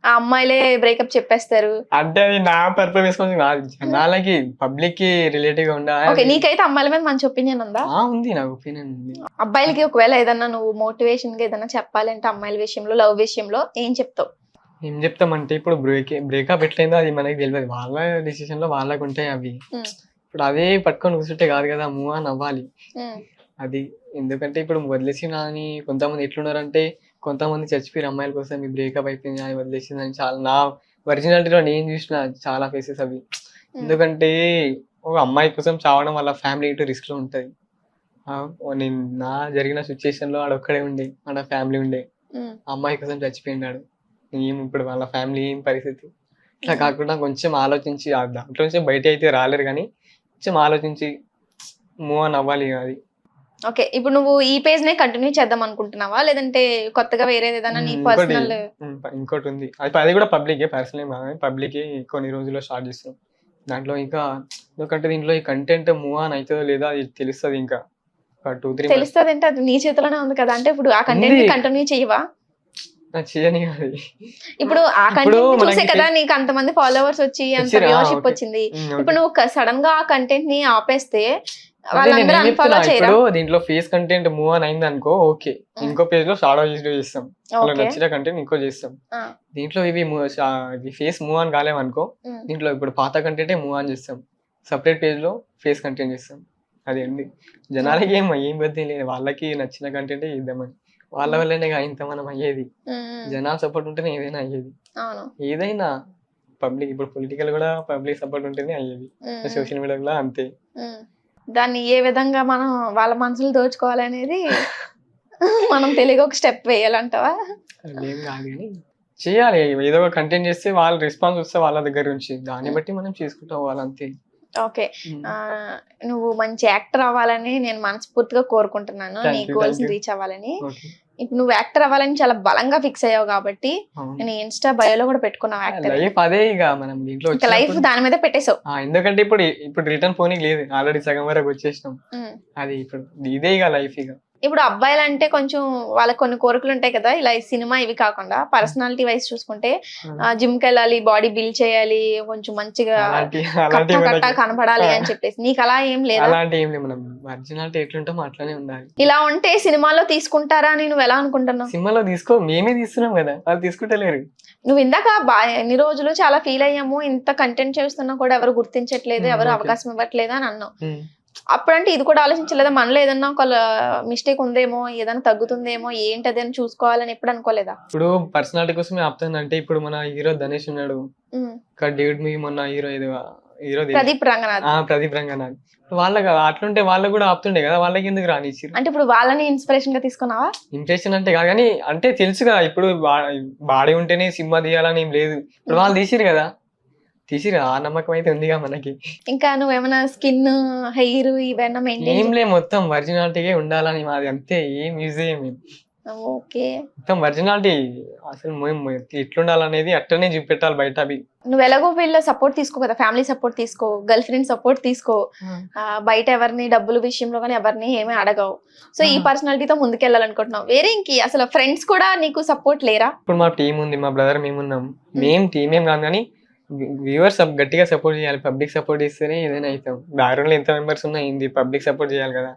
ఆ అమ్మాయిలే బ్రేకప్ చెప్పేస్తారు. అంటే అది నా పర్ఫార్మెన్స్ కోసం కాదు, జనాలకి పబ్లిక్ కి రిలేటివ్ గా ఉండాలి. ఓకే, నీకైతే అమ్మాయిల మీద మంచి ఒపీనియన్ ఉందా? ఉంది, నాకు ఒపీనియన్ ఉంది. అబ్బాయిలకి ఒకవేళ ఏదన్నా నువ్వు మోటివేషన్ గా ఏదన్నా చెప్పాలంటే అమ్మాయిల విషయంలో, లవ్ విషయంలో ఏం చెప్తావు? ఏం చెప్తామంటే ఇప్పుడు బ్రేకప్ ఎట్లయిందో అది మనకి తెలియదు, వాళ్ళ డిసిషన్ లో వాళ్ళకు ఉంటాయి అవి. ఇప్పుడు అదే పట్టుకొని కూర్చుంటే కాదు కదా, మూవ్ ఆన్ అవ్వాలి అది. ఎందుకంటే ఇప్పుడు వదిలేసిన అని కొంతమంది ఎట్లున్నారంటే, కొంతమంది చచ్చిపోయారు అమ్మాయిల కోసం, ఈ బ్రేకప్ అయిపోయింది అని వదిలేసిందని. చాలా నా ఒరిజినాలిటీలో నేను చూసిన చాలా ఫేసెస్ అవి. ఎందుకంటే ఒక అమ్మాయి కోసం చావడం వాళ్ళ ఫ్యామిలీ ఇటు రిస్క్ లో ఉంటది. నేను నా జరిగిన సిచ్యుయేషన్ లో ఆడొక్కడే ఉండే, ఆడ ఫ్యామిలీ ఉండే, అమ్మాయి కోసం చచ్చిపోయినాడు. ఏం ఇప్పుడు వాళ్ళ ఫ్యామిలీ ఏం పరిస్థితి. ఇట్లా కాకుండా కొంచెం ఆలోచించి దాంట్లో నుంచి బయట అయితే రాలేరు, కానీ కొంచెం ఆలోచించి మూవ్ ఆన్ అవ్వాలి అది. ఓకే, ఇప్పుడు నువ్వు ఈ పేజ్ నే కంటిన్యూ చేద్దాం అనుకుంటున్నావా, లేదంటే కొత్తగా వేరేది ఏదైనా నీ పర్సనల్? ఇంకోటి ఉంది, అది కూడా పబ్లిక్, పర్సనల్ పబ్లిక్ కొన్ని రోజుల్లో స్టార్ట్ చేస్తాం. దాంట్లో ఇంకా ఎందుకంటే దీంట్లో ఈ కంటెంట్ మూవ్ ఆన్ అవుతుందో లేదా అది తెలుస్తుంది ఇంకా 2-3 తెలుస్తుంది అంటే అది నీ చేతిలోనే ఉంది కదా. అంటే ఇప్పుడు ఆ కంటెంట్ కంటిన్యూ చేయవా? చేయని. ఇప్పుడు ఆ కంటెంట్ చూసే కదా నీకు అంతమంది ఫాలోవర్స్ వచ్చి అంత వ్యూవర్షిప్ వచ్చింది. ఇప్పుడు నువ్వు సడన్ గా ఆ కంటెంట్ ని ఆపేస్తే వాళ్ళందరూ అన్ఫాలో చేయరా? ఇప్పుడు దీంట్లో ఫేస్ కంటెంట్ మూవ్ ఆన్ అయింది అనుకో, ఓకే, ఇంకో పేజ్ లో షాడో చేస్తాం, అలా నచ్చిన కంటెంట్ ఇంకో చేస్తాం. దీంట్లో ఇవి ఫేస్ మూవ్ ఆన్ కాలేమనుకో, దీంట్లో ఇప్పుడు పాత కంటెంటే మూవ్ ఆన్ చేస్తాం, సపరేట్ పేజ్ లో ఫేస్ కంటెంట్ చేస్తాం. అది అండి, జనాలకి ఏం బద్దీ లేదు, వాళ్ళకి నచ్చిన కంటెంటే ఇద్దామని. వాళ్ళ వల్లనే ఇంత మనం అయ్యేది, జనాల సపోర్ట్ ఉంటేనే ఏదైనా అయ్యేది. ఏదైనా పబ్లిక్, ఇప్పుడు పొలిటికల్ కూడా పబ్లిక్ సపోర్ట్ ఉంటేనే అయ్యేది, సోషల్ మీడియా కూడా అంతే. దాన్ని ఏ విధంగా మనం వాళ్ళ మనసులు దోచుకోవాలనేది మనం తెలియక ఒక స్టెప్ వేయాలంటావా? అదేం కాదు కానీ చేయాలి, ఏదో ఒక కంటెంట్ చేస్తే వాళ్ళ రెస్పాన్స్ వస్తే వాళ్ళ దగ్గర నుంచి దాన్ని బట్టి మనం చేసుకుంటాం వాళ్ళంతే. ఓకే, నువ్వు మంచి యాక్టర్ అవ్వాలని నేను మనస్ఫూర్తిగా కోరుకుంటున్నాను, నీ గోల్స్ రీచ్ అవ్వాలని. ఇప్పుడు నువ్వు యాక్టర్ అవ్వాలని చాలా బలంగా ఫిక్స్ అయ్యావు కాబట్టి నేను ఇన్స్టా బయోలో కూడా పెట్టుకున్నావు యాక్టర్. లైఫ్ అదే, ఇక మనం దీంట్లో లైఫ్ దాని మీద పెట్టేసావు. ఎందుకంటే ఇప్పుడు రిటర్న్ పోనీ లేదు, ఆల్రెడీ సగం వరకు వచ్చేసినాం. అది ఇప్పుడు ఇదే ఇక లైఫ్. ఇక ఇప్పుడు అబ్బాయిలు అంటే కొంచెం వాళ్ళకి కొన్ని కోరికలు ఉంటాయి కదా, ఇలా సినిమా ఇవి కాకుండా పర్సనాలిటీ వైజ్ చూసుకుంటే జిమ్ కి వెళ్ళాలి, బాడీ బిల్డ్ చేయాలి, కొంచెం మంచిగా కట్టా కనపడాలి అని చెప్పేసి, నీకు అలా ఏం లేదు? అలాంటి ఏం లేదు, మనం ఒరిజినాలిటీ ఎట్లుంటామో అట్లానే ఉండాలి. ఇలా ఉంటే సినిమాలో తీసుకుంటారా అని నువ్వు ఎలా అనుకుంటున్నావు? సినిమాలో మేమే తీస్తున్నాం కదా, వాళ్ళు తీసుకుంటలేరు. నువ్వు ఇందాక ఎన్ని రోజులు చాలా ఫీల్ అయ్యాము, ఇంత కంటెంట్ చేస్తున్నా కూడా ఎవరు గుర్తించట్లేదు, ఎవరు అవకాశం ఇవ్వట్లేదు అని అన్నావు. అప్పుడంటే ఇది కూడా ఆలోచించలేదా, మనలో ఏదన్నా ఒక మిస్టేక్ ఉందేమో, ఏదైనా తగ్గుతుందేమో, ఏంటది అని చూసుకోవాలని ఎప్పుడు అనుకోలేదా? ఇప్పుడు పర్సనాలిటీ కోసమే ఆపుతుందంటే, ఇప్పుడు మన హీరో ధనేష్ ఉన్నాడు, డేవిడ్ మూవీ మొన్న హీరో ప్రదీప్ రంగనాథ్, వాళ్ళకి అట్లుంటే వాళ్ళకి కూడా ఆపుతుండే కదా, వాళ్ళకి ఎందుకు రానిచ్చారు? అంటే ఇప్పుడు వాళ్ళని ఇన్స్పిరేషన్ గా తీసుకున్నావా? ఇంప్రెషన్ అంటే కాదు కానీ, అంటే తెలుసు కదా, ఇప్పుడు బాడీ ఉంటేనే సినిమా తీయాలని ఏం లేదు, ఇప్పుడు వాళ్ళు తీసిరు కదా, ఆ నమ్మకం అయితే ఉందిగా మనకి. ఇంకా నువ్వేమైనా స్కిన్, హెయిర్ ఇవన్నా మెయింటైన్? ఏం లే, మొత్తం ఒరిజినాలిటీగా ఉండాలని మాది అంతే, ఏం యూజ్ అయ్యేమి. ఓకే, మొత్తం ఒరిజినాలిటీ, అసలు ఎట్లుండాలనేది అట్టనే చూపెట్టాలి బయట. అవి నువ్వు ఎలాగో వీళ్ళ సపోర్ట్ తీసుకో కదా, ఫ్యామిలీ సపోర్ట్ తీసుకో, గర్ల్ ఫ్రెండ్ సపోర్ట్ తీసుకో, బయట ఎవరిని డబ్బుల విషయంలో కానీ ఎవరిని ఏమీ అడగవు. సో ఈ పర్సనాలిటీతో ముందుకెళ్ళాలనుకుంటున్నావు. వేరే ఇంక అసలు ఫ్రెండ్స్ కూడా నీకు సపోర్ట్ లేరా? ఇప్పుడు మా టీం ఉంది, మా బ్రదర్ మేమున్నాం, మేము టీం ఏం కాదు కానీ వ్యూవర్స్ గట్టిగా సపోర్ట్ చేయాలి, పబ్లిక్ సపోర్ట్ చేస్తేనే ఏదైనా అవుతాం. బ్యాక్గ్రౌండ్ లో ఎంత మెంబర్స్ ఉన్నా ఏంది, పబ్లిక్ సపోర్ట్ చేయాలి కదా,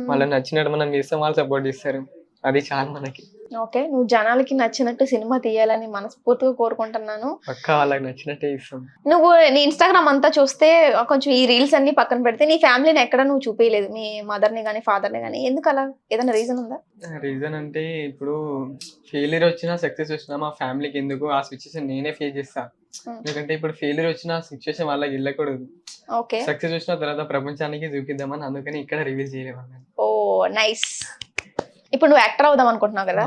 వాళ్ళని నచ్చినట్టు మనం చేస్తాం, వాళ్ళు సపోర్ట్ చేస్తారు, అది చాలా మనకి. ఓకే, నువ్వు జనాలకి నచ్చినట్టు సినిమా తీయాలని మనస్ఫూర్తిగా కోరుకుంటున్నాను. పక్కా వాళ్ళకి నచ్చినట్టే ఇస్తాం. నువ్వు నీ ఇన్స్టాగ్రామ్ అంతా చూస్తే కొంచెం ఈ రీల్స్ అన్ని పక్కన పెడితే నీ ఫ్యామిలీని ఎక్కడ నువ్వు చూపించలేదు, మీ మదర్ ని కానీ ఫాదర్ ని కానీ, ఎందుకు అలా? ఏదైనా రీజన్ ఉందా? రీజన్ అంటే ఇప్పుడు ఫెయిలియర్ వచ్చినా సక్సెస్ వచ్చినా మా ఫ్యామిలీకి ఎందుకు, ఆ సిచ్యువేషన్ నేనే ఫేస్ చేస్తా. ఎందుకంటే ఇప్పుడు ఫెయిలియర్ వచ్చిన సిచ్యువేషన్ వాళ్ళకి వెళ్ళకూడదు, సక్సెస్ వచ్చిన తర్వాత ప్రపంచానికి చూపిద్దామని, అందుకని ఇక్కడ రివీల్ చేయలేము. ఓ నైస్. ఇప్పుడు నువ్వు యాక్టర్ అవుదాం అనుకుంటున్నావు కదా,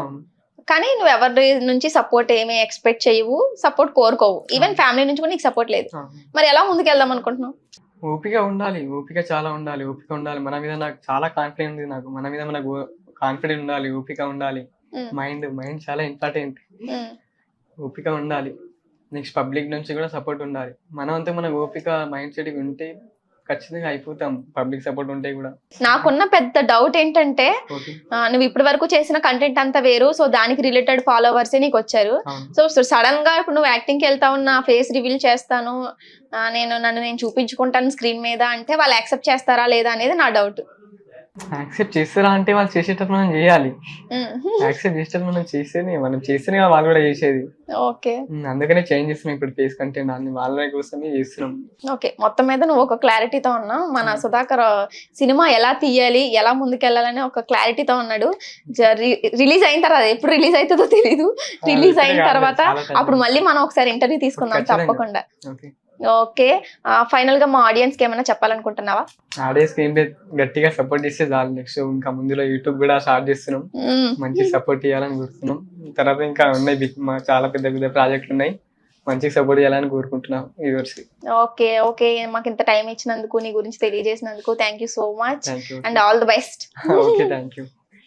కానీ నువ్వు ఎవరి నుంచి సపోర్ట్ ఏమీ ఎక్స్పెక్ట్ చేయవు, సపోర్ట్ కోరుకోవు, ఈవెన్ ఫ్యామిలీ నుంచి కూడా నీకు సపోర్ట్ లేదు. మరి ఎలా ముందుకు వెళ్దాం అనుకుంటున్నావు? ఓపిక ఉండాలి, ఓపిక చాలా ఉండాలి, ఓపిక ఉండాలి. మన మీద నాకు చాలా కాన్ఫిడెంట్ ఉంది, మన మీద మనకు కాన్ఫిడెంట్ ఉండాలి, ఓపిక ఉండాలి. మైండ్ చాలా ఇంపార్టెంట్, ఓపిక ఉండాలి. నెక్స్ట్ పబ్లిక్ నుంచి కూడా సపోర్ట్ ఉండాలి. మనం అంతా మనకు ఓపిక మైండ్ సెట్ ఉంటే ఖచ్చితంగా అయిపోతాం పబ్లిక్ సపోర్ట్ ఉంటే కూడా. నాకున్న పెద్ద డౌట్ ఏంటంటే ఓకే. నువ్వు ఇప్పటి వరకు చేసిన కంటెంట్ అంతా వేరు, సో దానికి రిలేటెడ్ ఫాలోవర్స్ నీకు వచ్చారు. అవును. సో సడన్ గా ఇప్పుడు నువ్వు యాక్టింగ్ కి వెళ్తా ఉన్న ఫేస్ రివీల్ చేస్తాను, నన్ను నేను చూపించుకుంటాను స్క్రీన్ మీద అంటే వాళ్ళు యాక్సెప్ట్ చేస్తారా లేదా అనేది నా డౌట్. యాక్సెప్ట్ చేస్తారా అంటే వాళ్ళు చేసేటప్పుడు మనం చేయాలి. యాక్సెప్ట్ చేసేటప్పుడు మనం చేస్తేనే వాళ్ళు కూడా చేసేది. ఓకే అందుకనే చేంజ్ చేస్తున్నాం ఇప్పుడు ఫేస్ కంటెంట్ అన్ని వాళ్ళ కోసమే చేస్తున్నాం. ఓకే, మొత్తం మీద నువ్వు ఒక క్లారిటీతో ఉన్నావు. మన సుధాకర్ సినిమా ఎలా తీయాలి, ఎలా ముందుకెళ్ళాలని ఒక క్లారిటీతో ఉన్నాడు. రిలీజ్ అయిన తర్వాత, ఎప్పుడు రిలీజ్ అవుతుందో తెలీదు, రిలీజ్ అయిన తర్వాత అప్పుడు మళ్ళీ మనం ఒకసారి ఇంటర్వ్యూ తీసుకుందాం తప్పకుండా. ఓకే. ఓకే, ఫైనల్ గా మా ఆడియన్స్ కి ఏమైనా చెప్పాలనుకుంటున్నావా? ఆడియన్స్ కి ఏం లేదు, గట్టిగా సపోర్ట్ చేస్తే చాలు. నెక్స్ట్ ఇంకా ముందులో యూట్యూబ్ కూడా స్టార్ట్ చేస్తున్నాం, మంచి సపోర్ట్ చేయాలని కోరుతున్నాం. తర్వాత ఇంకా ఉన్నాయి చాలా పెద్ద పెద్ద ప్రాజెక్టులు ఉన్నాయి, మంచిగా సపోర్ట్ చేయాలని కోరుకుంటున్నాం వ్యూవర్స్ కి. ఓకే ఓకే, మాకు ఇంత టైం ఇచ్చినందుకు, నీ గురించి తెలియజేసినందుకు thank you so much thank you. And all the best. Okay, thank you.